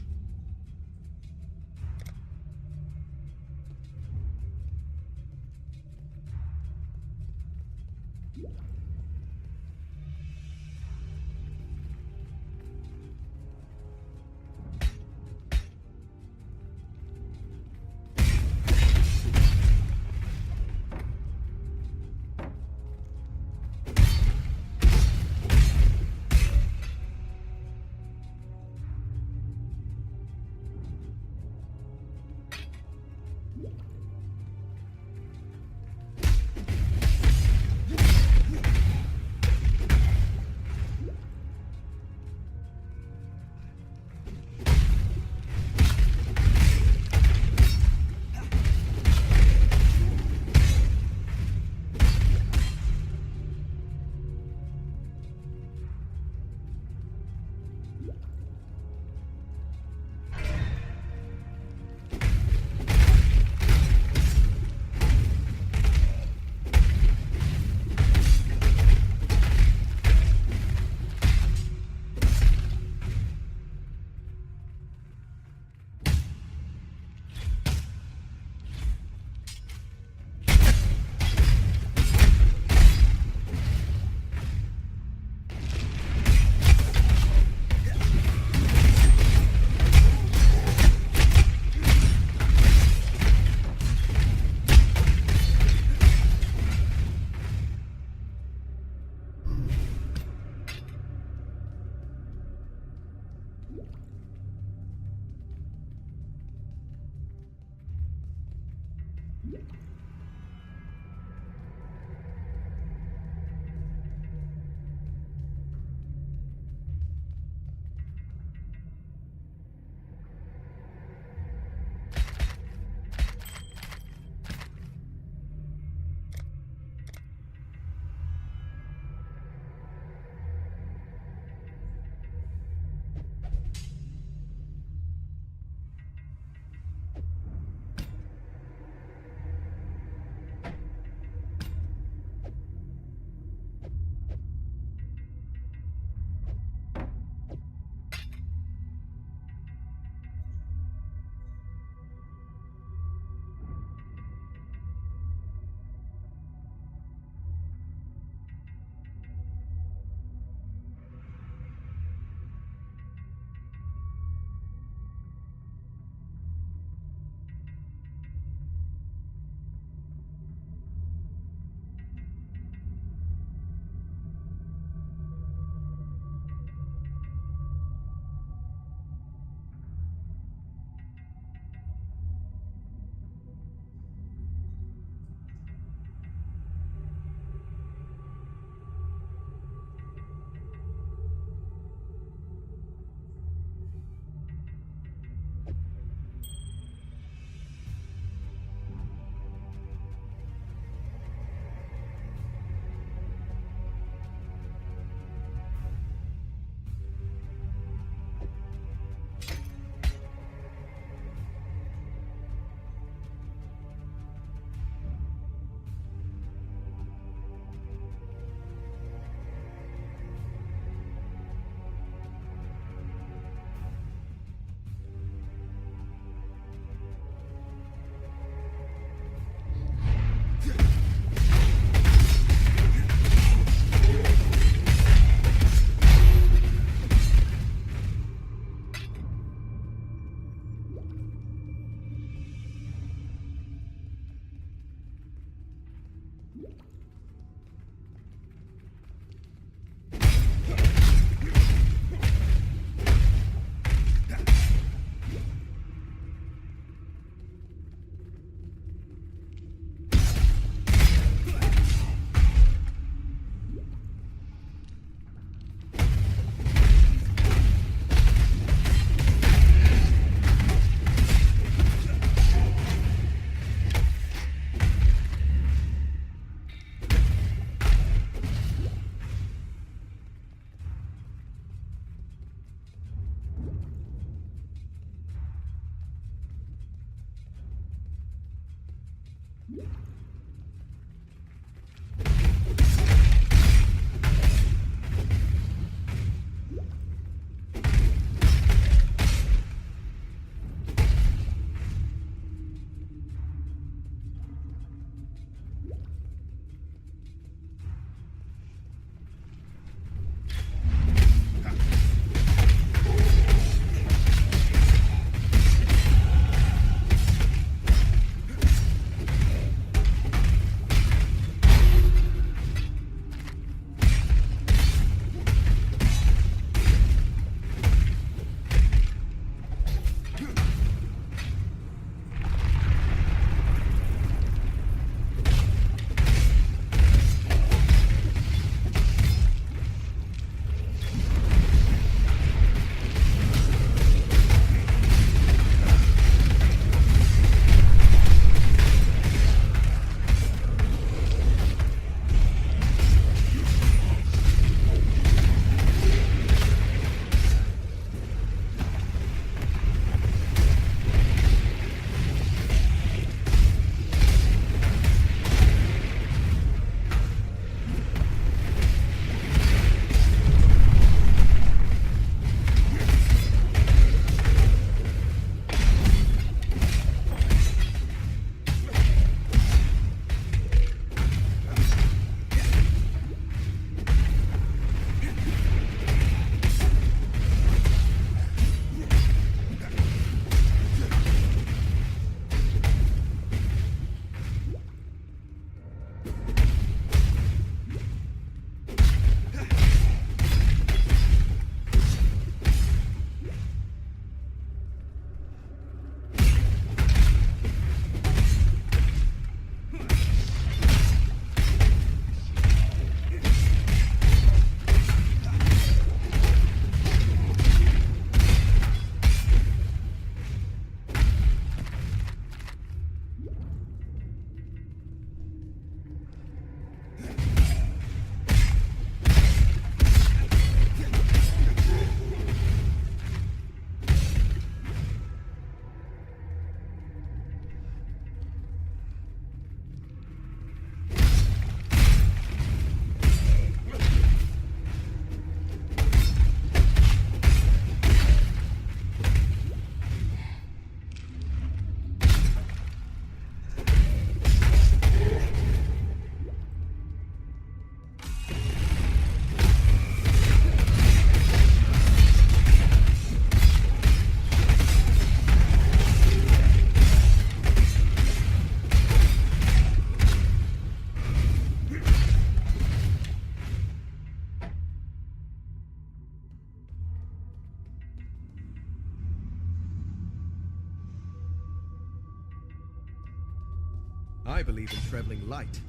I believe in traveling light.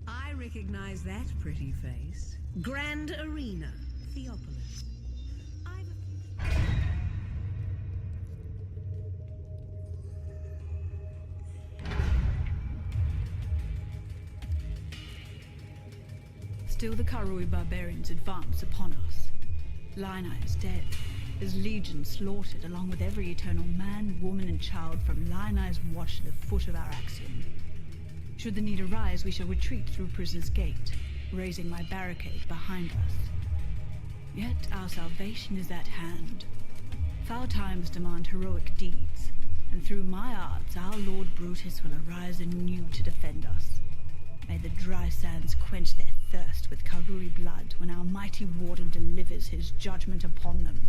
I recognize that pretty face. Grand Arena, Theopolis. Still the Karui barbarians advance upon us. Lionai is dead, his legion slaughtered along with every eternal man, woman and child from Lionai's watch to the foot of our axiom. Should the need arise, we shall retreat through Prisoner's Gate, raising my barricade behind us. Yet our salvation is at hand. Foul times demand heroic deeds, and through my arts our Lord Brutus will arise anew to defend us. May the dry sands quench their thirst with Karui blood when our mighty warden delivers his judgment upon them.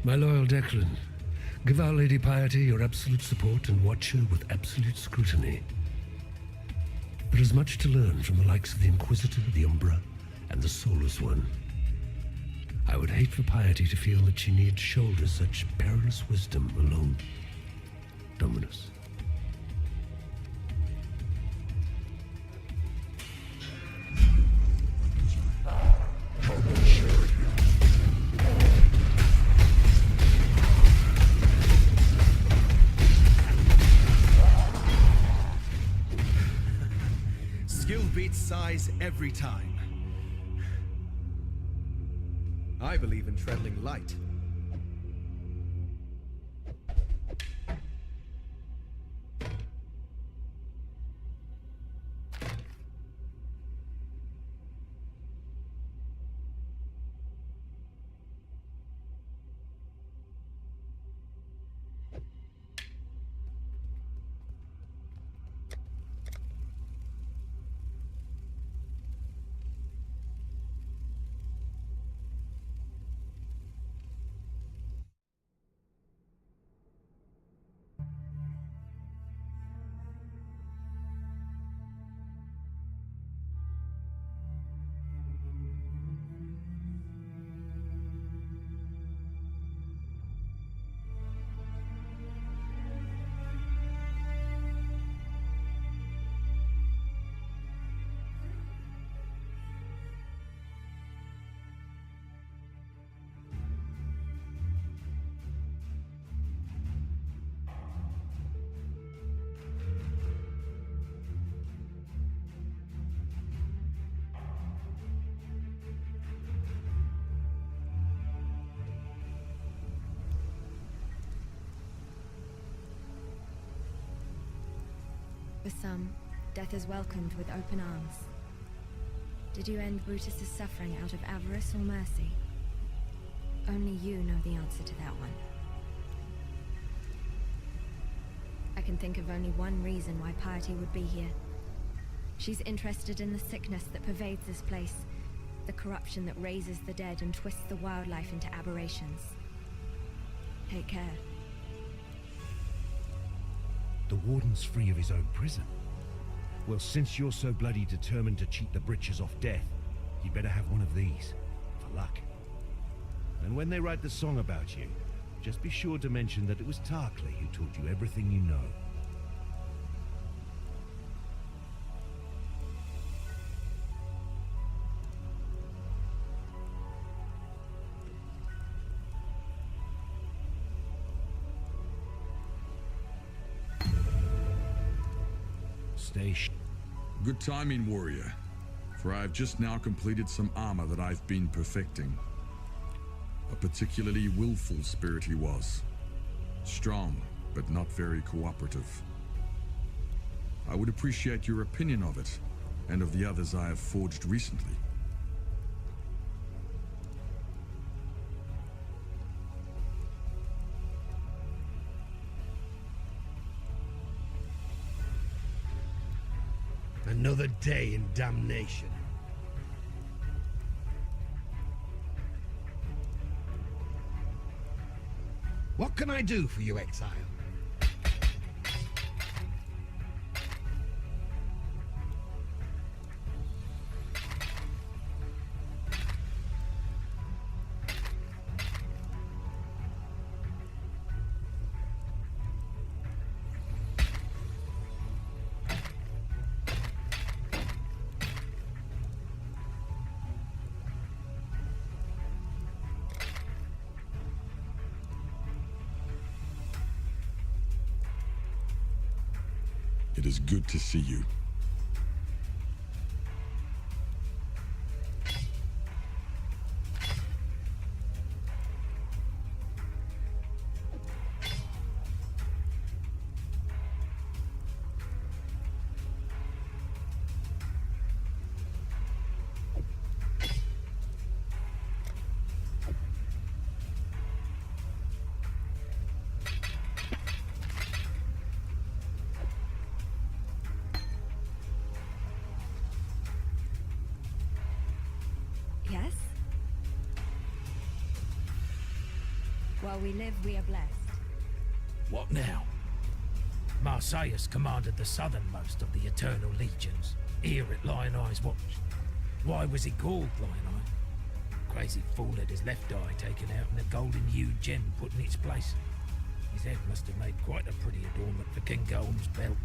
My loyal Declan, give Our Lady Piety your absolute support and watch her with absolute scrutiny. There is much to learn from the likes of the Inquisitor, the Umbra, and the Soulless One. I would hate for Piety to feel that she need shoulder such perilous wisdom alone. Dominus. Size every time. I believe in traveling light. For some, death is welcomed with open arms. Did you end Brutus's suffering out of avarice or mercy? Only you know the answer to that one. I can think of only one reason why piety would be here. She's interested in the sickness that pervades this place, the corruption that raises the dead and twists the wildlife into aberrations. Take care. The warden's free of his own prison. Well, since you're so bloody determined to cheat the britches off death, you'd better have one of these, for luck. And when they write the song about you, just be sure to mention that it was Tarkleigh who taught you everything you know. Good timing, warrior, for I have just now completed some armor that I've been perfecting. A particularly willful spirit he was. Strong, but not very cooperative. I would appreciate your opinion of it, and of the others I have forged recently. Another day in damnation. What can I do for you, Exile? It is good to see you. Yes? While we live, we are blessed. What now? Marseilles commanded the southernmost of the Eternal Legions, here at Lion Eye's watch. Why was he called Lion Eye? Crazy fool had his left eye taken out and a golden-hued gem put in its place. His head must have made quite a pretty adornment for King Golem's belt.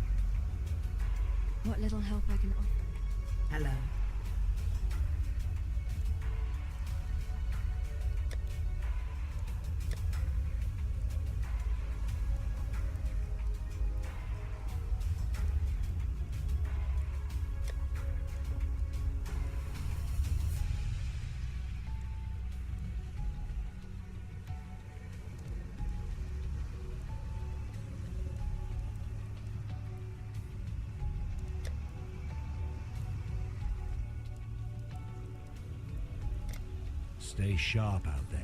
What little help I can offer? Hello. Stay sharp out there.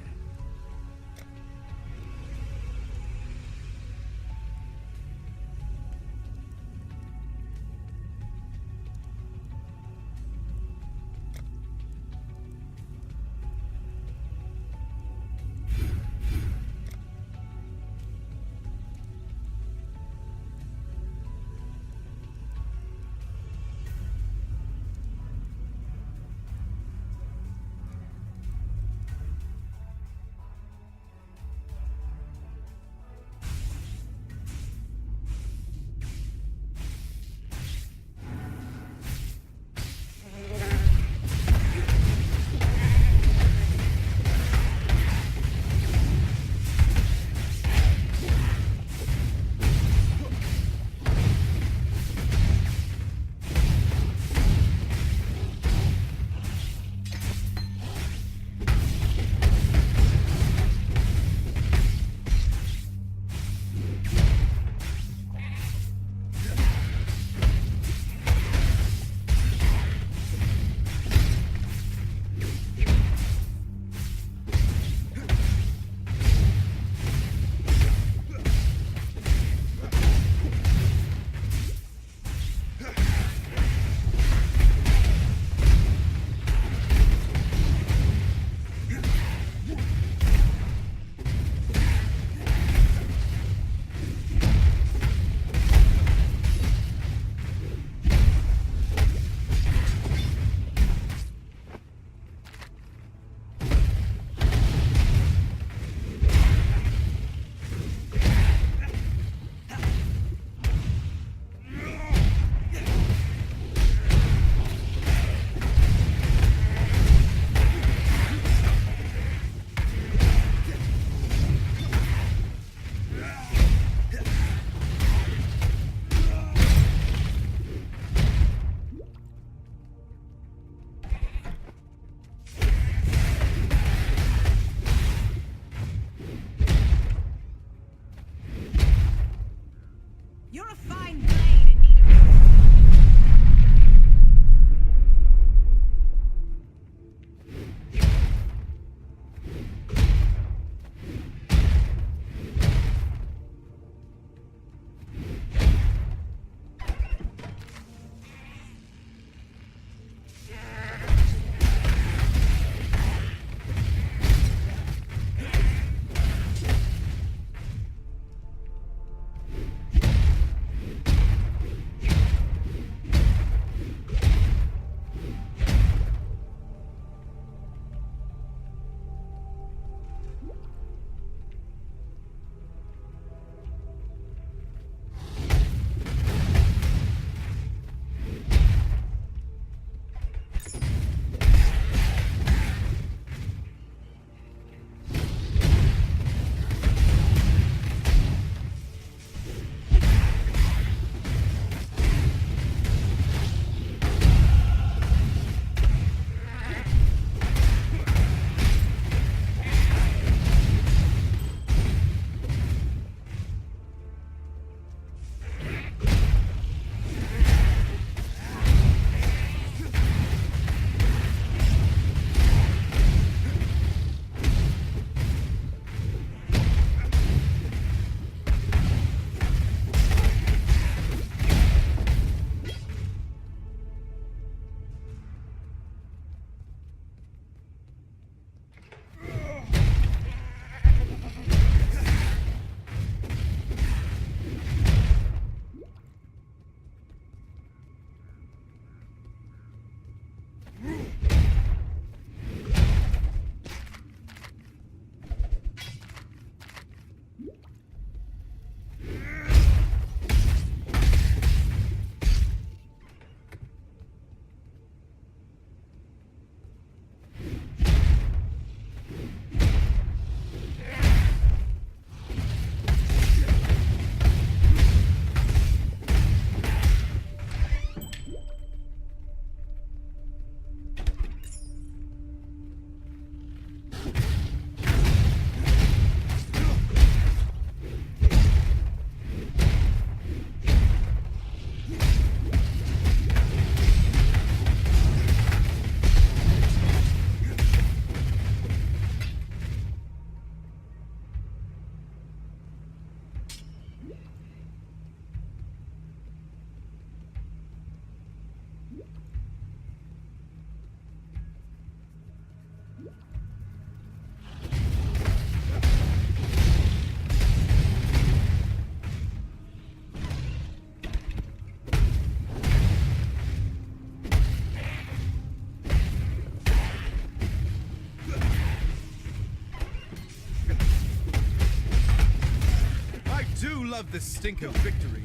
love the stink of victory.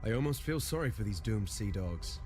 I almost feel sorry for these doomed sea dogs.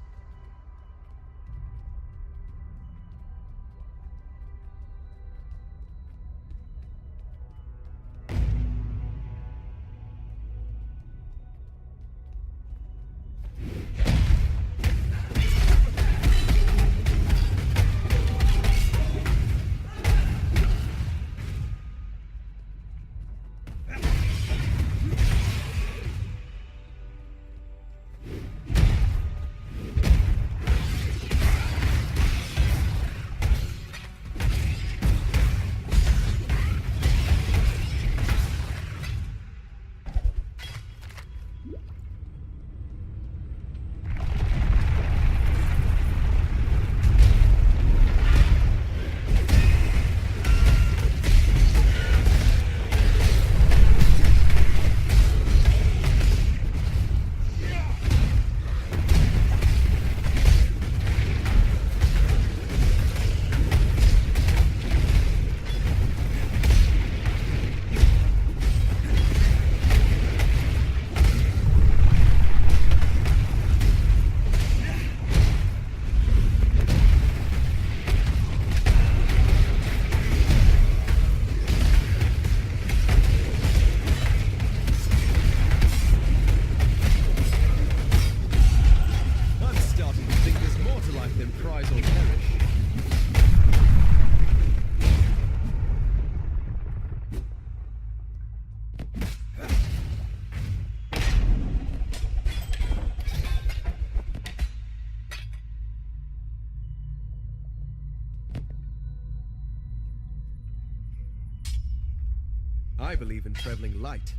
I believe in traveling light.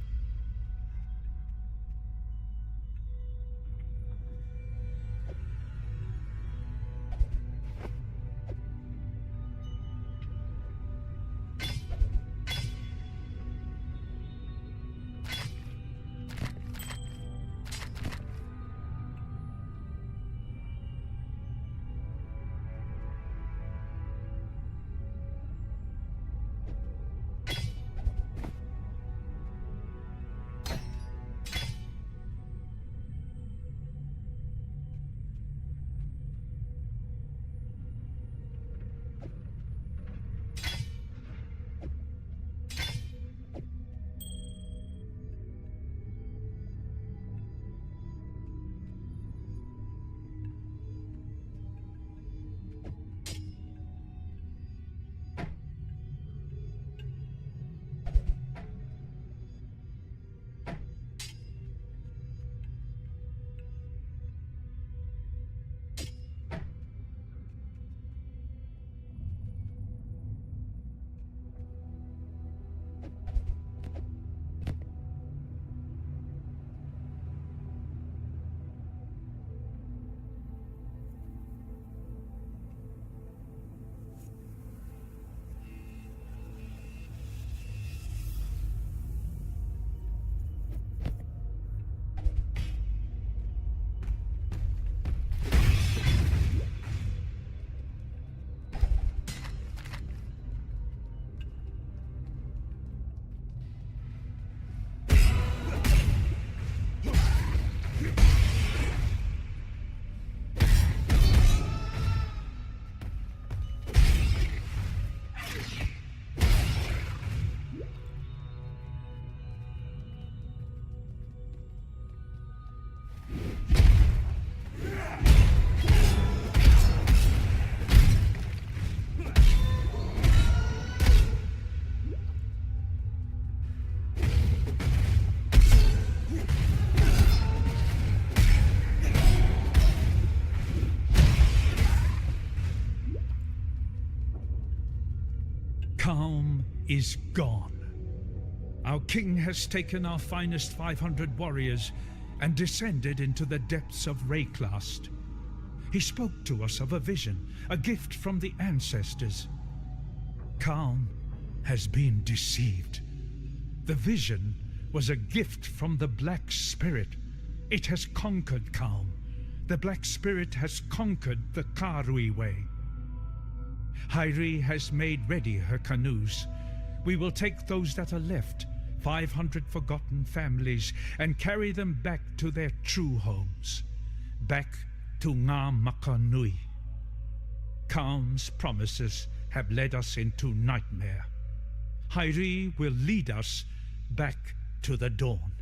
Calm is gone. Our king has taken our finest 500 warriors and descended into the depths of Wraeclast. He spoke to us of a vision, a gift from the ancestors. Calm has been deceived. The vision was a gift from the Black Spirit. It has conquered Calm. The Black Spirit has conquered the Karui way. Hyri has made ready her canoes. We will take those that are left, 500 forgotten families, and carry them back to their true homes, back to Ngā Makanui. Calm's promises have led us into nightmare. Hyri will lead us back to the dawn.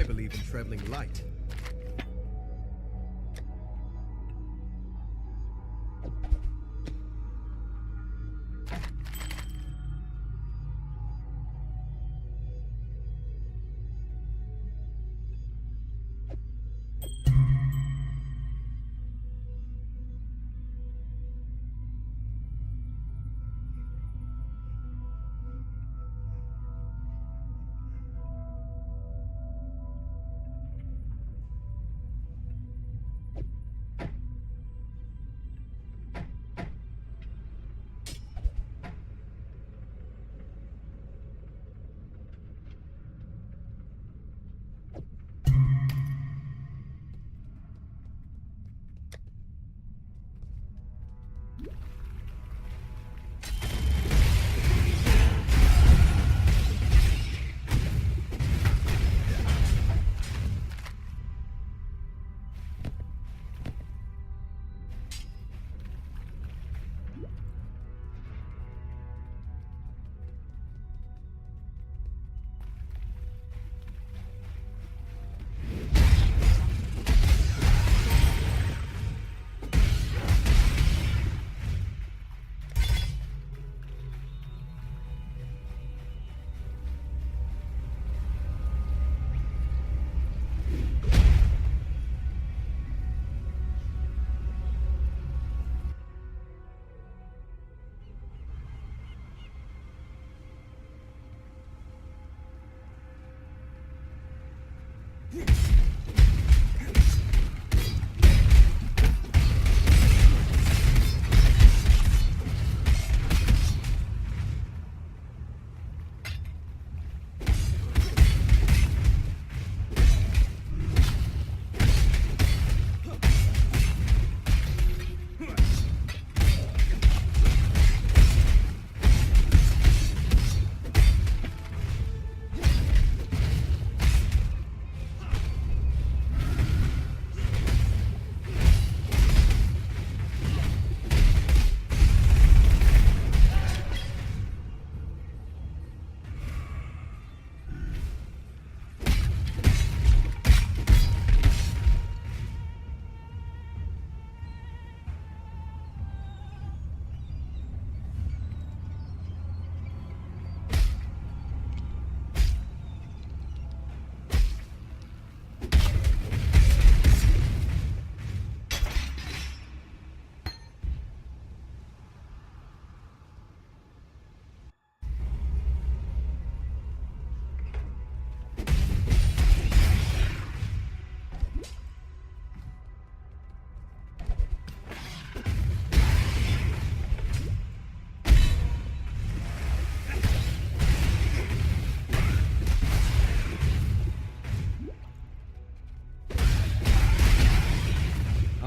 believe in traveling light.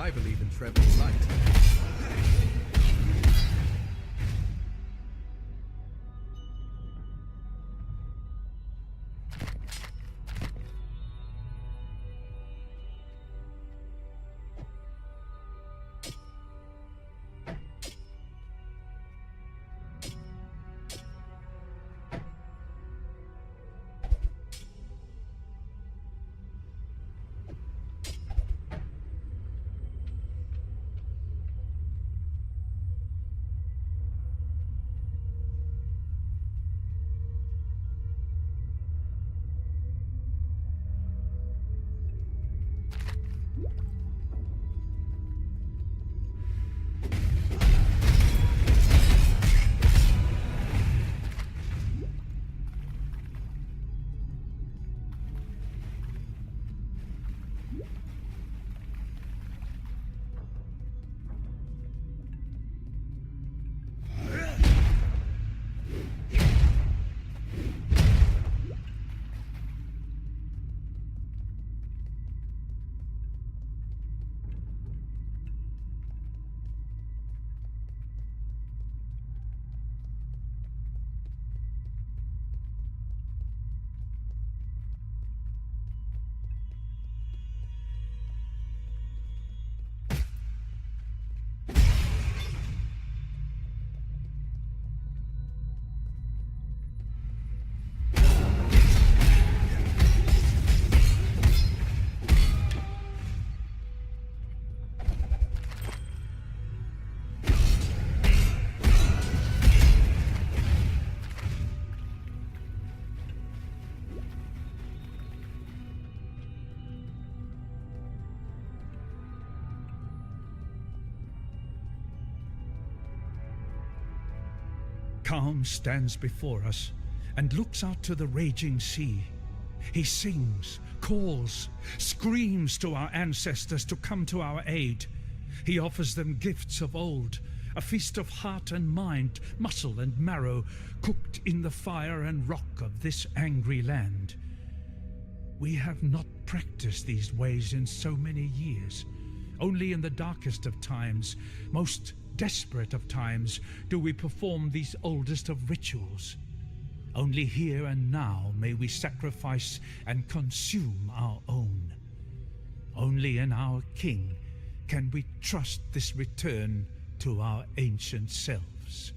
I believe in traveling light. calm stands before us and looks out to the raging sea. He sings, calls, screams to our ancestors to come to our aid. He offers them gifts of old, a feast of heart and mind, muscle and marrow, cooked in the fire and rock of this angry land. We have not practiced these ways in so many years. Only in the darkest of times, most desperate of times, do we perform these oldest of rituals. Only here and now may we sacrifice and consume our own. Only in our King can we trust this return to our ancient selves.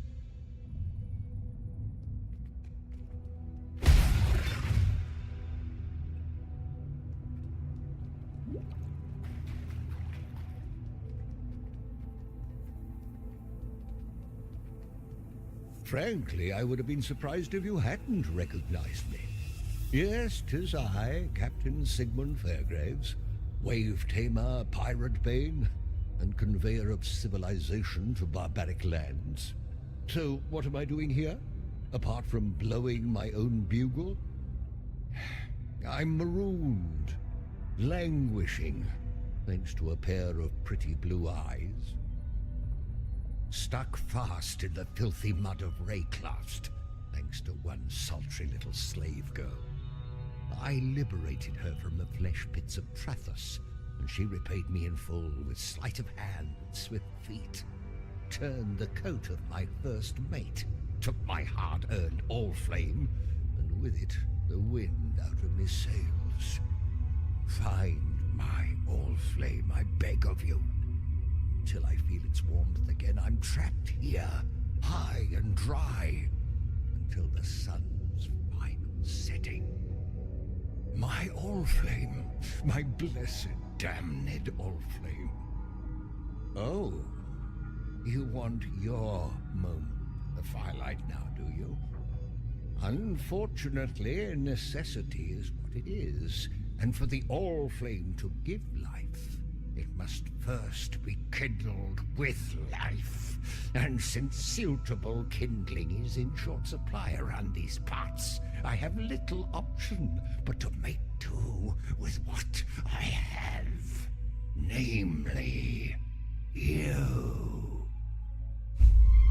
Frankly, I would have been surprised if you hadn't recognized me. Yes, 'tis I, Captain Sigmund Fairgraves, wave-tamer, pirate bane, and conveyor of civilization to barbaric lands. So, what am I doing here, apart from blowing my own bugle? I'm marooned, languishing, thanks to a pair of pretty blue eyes. Stuck fast in the filthy mud of Wraeclast, thanks to one sultry little slave girl. I liberated her from the flesh pits of Trathos, and she repaid me in full with sleight of hand and swift feet. Turned the coat of my first mate, took my hard-earned all-flame, and with it the wind out of me sails. Find my all-flame, I beg of you. Till I feel its warmth again, I'm trapped here, high and dry, until the sun's final setting. My all-flame, my blessed, damned all-flame. Oh, you want your moment of firelight now, do you? Unfortunately, necessity is what it is, and for the all-flame to give life, it must first be kindled with life. And since suitable kindling is in short supply around these parts, I have little option but to make do with what I have. Namely, you.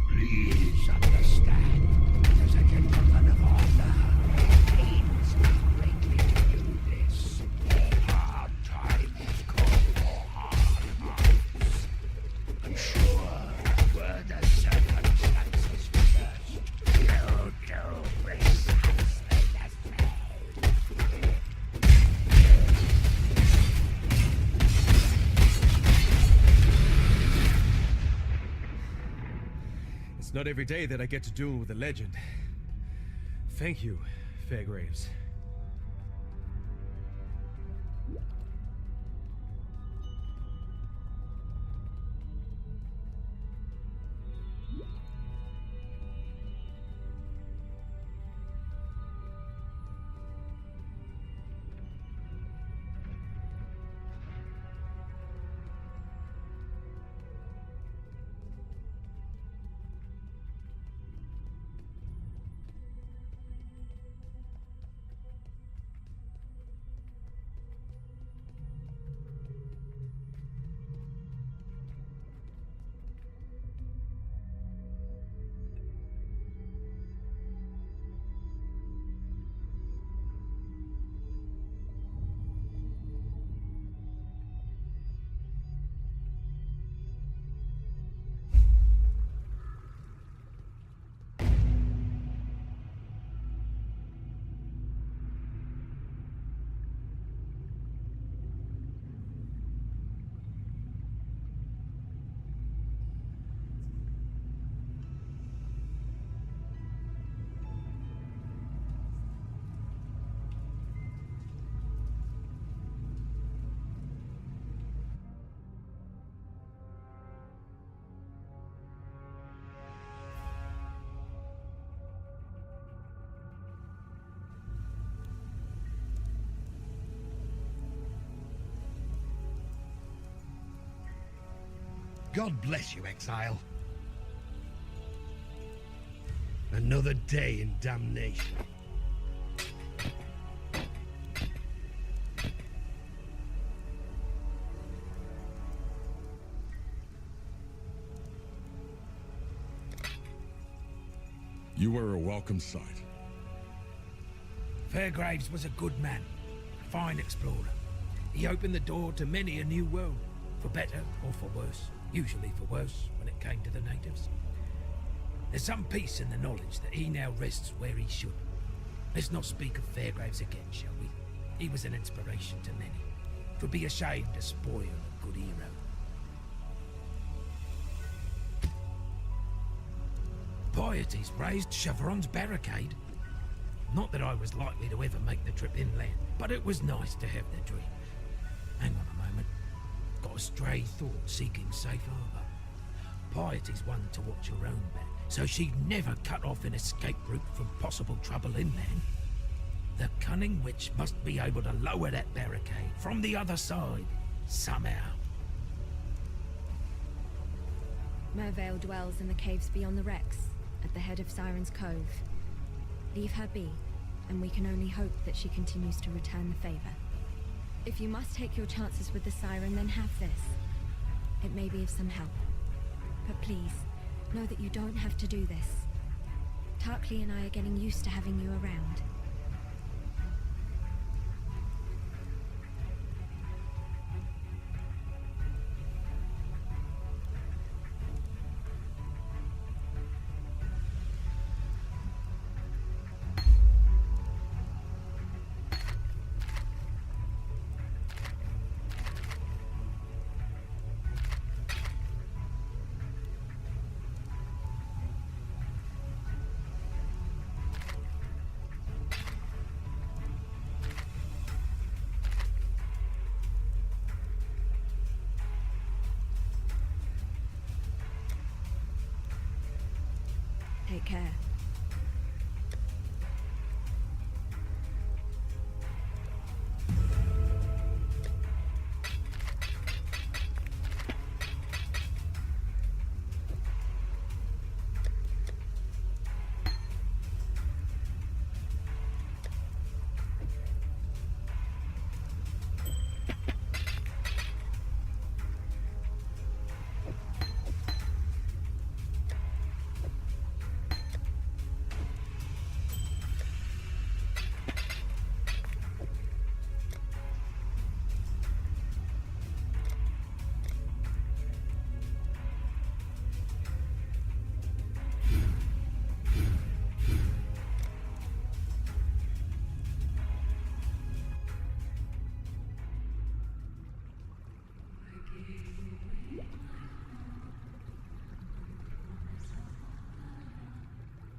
Please understand, as a gentleman of honor, it pains me greatly to do this. Hard times call for hard hearts. I'm sure, were the circumstances reversed, you'd do precisely the same. It's not every day that I get to duel with a legend. Thank you, Fairgraves. God bless you, Exile. Another day in damnation. You were a welcome sight. Fairgraves was a good man, a fine explorer. He opened the door to many a new world, for better or for worse, usually for worse when it came to the natives. There's some peace in the knowledge that he now rests where he should. Let's not speak of Fairgraves again, shall we? He was an inspiration to many. 'Twould be a shame to spoil a good hero. Pieties raised Shavronnes barricade. Not that I was likely to ever make the trip inland, but it was nice to have the dream. Hang on a moment. Got a stray thought seeking safe harbour. Piety's one to watch her own back, so she'd never cut off an escape route from possible trouble inland. The cunning witch must be able to lower that barricade from the other side, somehow. Mervale dwells in the caves beyond the wrecks, at the head of Siren's Cove. Leave her be, and we can only hope that she continues to return the favor. If you must take your chances with the Siren, then have this. It may be of some help. But please, know that you don't have to do this. Tarkleigh and I are getting used to having you around. Take care.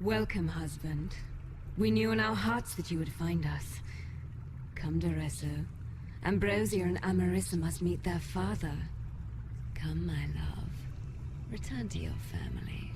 Welcome, husband. We knew in our hearts that you would find us. Come, Doresso. Ambrosia and Amarissa must meet their father. Come, my love. Return to your family.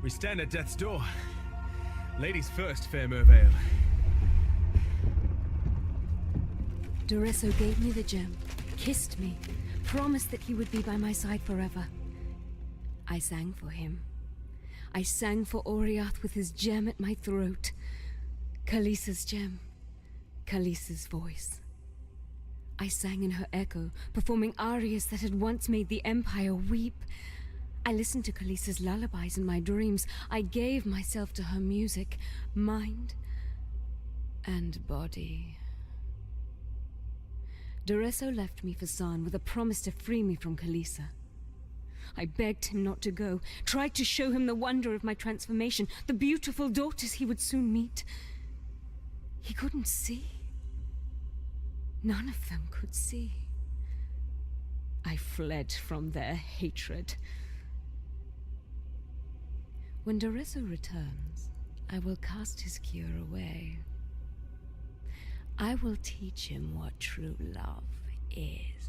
We stand at death's door. Ladies first, fair Mervale. Duresso gave me the gem, kissed me, promised that he would be by my side forever. I sang for him. I sang for Oriath with his gem at my throat. Khaleesi's gem. Khaleesi's voice. I sang in her echo, performing arias that had once made the Empire weep. I listened to Khaleesi's lullabies in my dreams. I gave myself to her music, mind and body. Duresso left me for San with a promise to free me from Khaleesi. I begged him not to go, tried to show him the wonder of my transformation, the beautiful daughters he would soon meet. He couldn't see. None of them could see. I fled from their hatred. When Duresso returns, I will cast his cure away. I will teach him what true love is.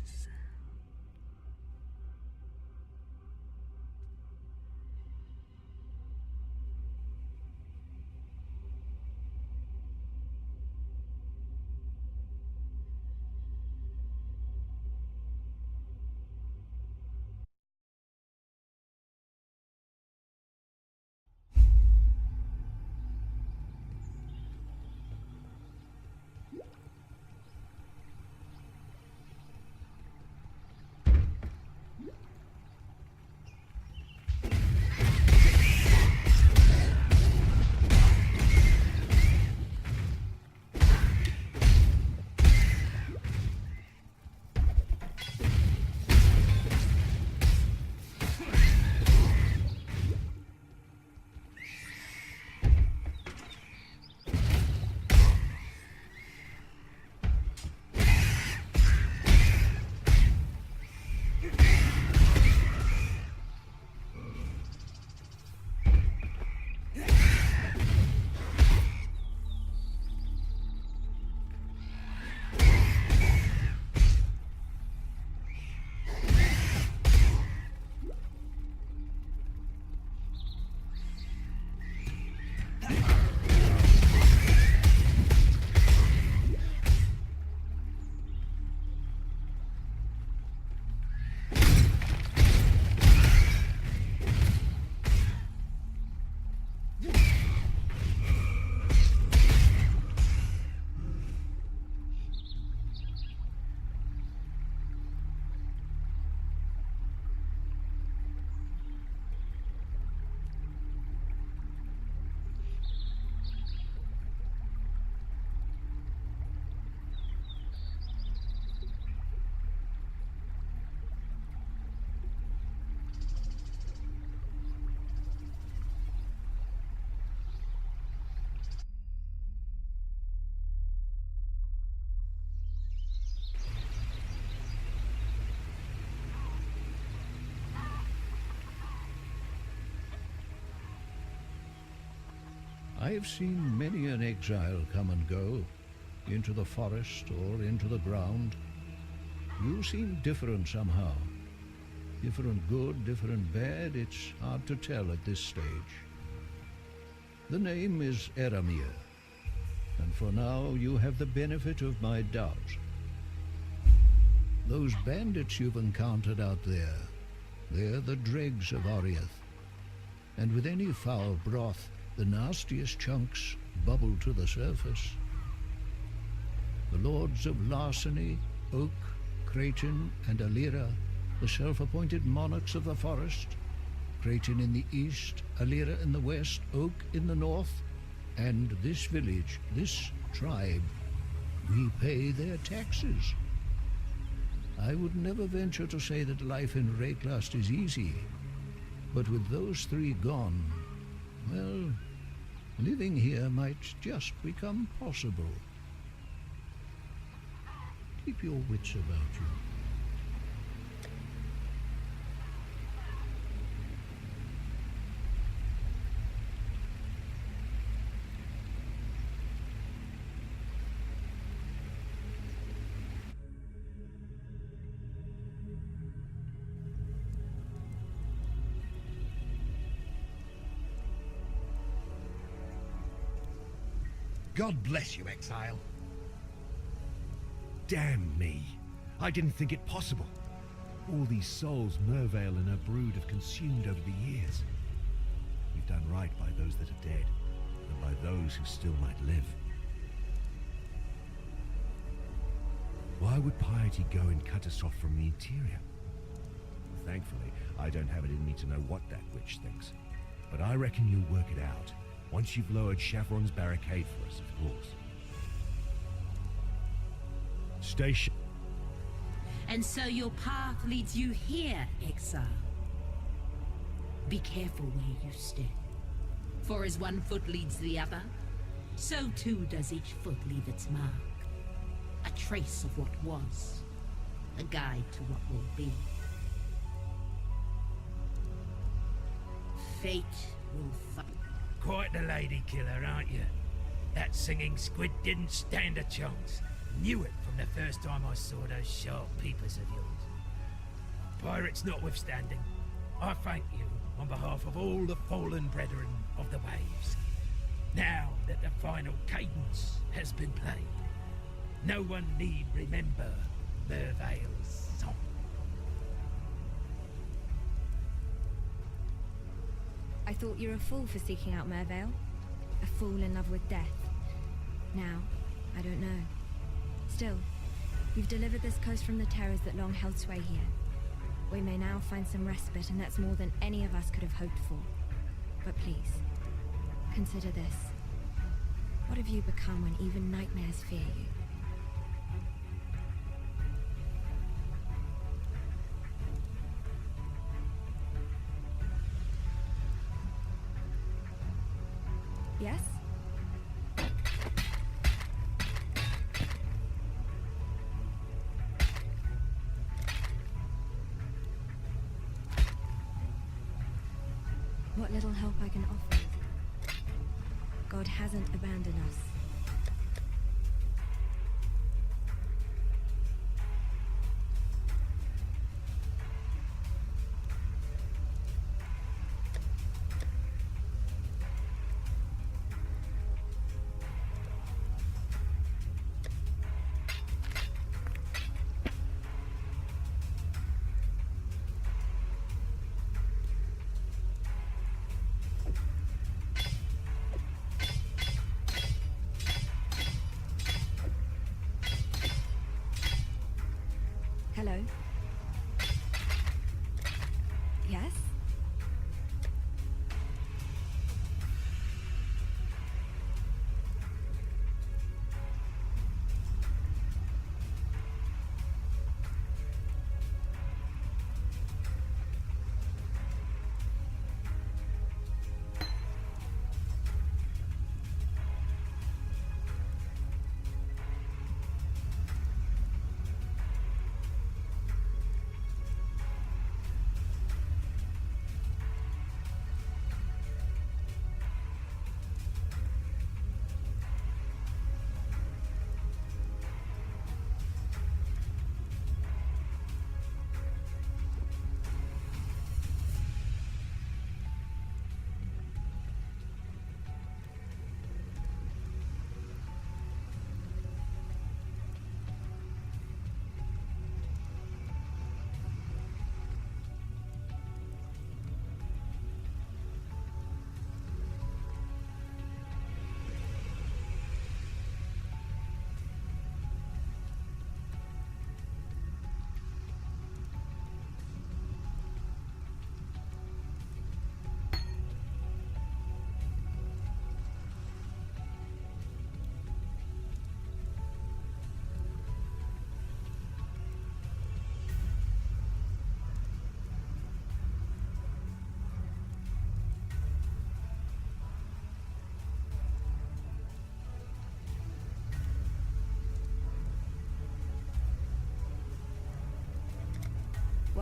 I've seen many an exile come and go, into the forest or into the ground. You seem different somehow. Different good, different bad, it's hard to tell at this stage. The name is Eramir, and for now you have the benefit of my doubt. Those bandits you've encountered out there, they're the dregs of Oriath. And with any foul broth, the nastiest chunks bubble to the surface. The lords of Larceny, Oak, Creighton, and Alira, the self-appointed monarchs of the forest, Creighton in the east, Alira in the west, Oak in the north, and this village, this tribe, we pay their taxes. I would never venture to say that life in Wraeclast is easy, but with those three gone, well, living here might just become possible. Keep your wits about you. God bless you, Exile. Damn me. I didn't think it possible. All these souls Mervale and her brood have consumed over the years. We've done right by those that are dead, and by those who still might live. Why would piety go and cut us off from the interior? Thankfully, I don't have it in me to know what that witch thinks. But I reckon you'll work it out. Once you've lowered Shavronnes' barricade for us, of course. Stay And so your path leads you here, Exile. Be careful where you step. For as one foot leads the other, so too does each foot leave its mark. A trace of what was, a guide to what will be. Fate will fight. Quite the lady killer, aren't you? That singing squid didn't stand a chance. Knew it from the first time I saw those sharp peepers of yours. Pirates notwithstanding, I thank you on behalf of all the fallen brethren of the waves. Now that the final cadence has been played, no one need remember Mervale's song. I thought you were a fool for seeking out Mervale. A fool in love with death. Now, I don't know. Still, you've delivered this coast from the terrors that long held sway here. We may now find some respite, and that's more than any of us could have hoped for. But please, consider this. What have you become when even nightmares fear you? Yes? What little help I can offer. God hasn't abandoned us. Hello? Yes?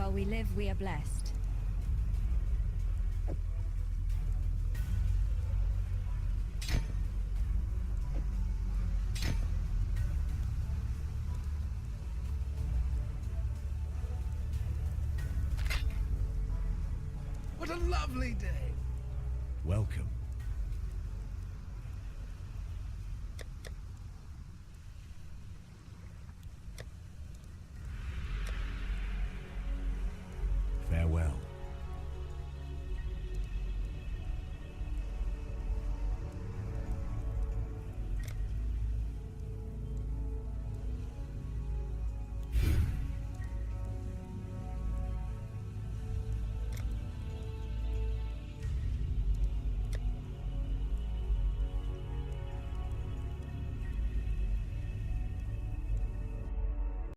While we live, we are blessed. What a lovely day. Welcome.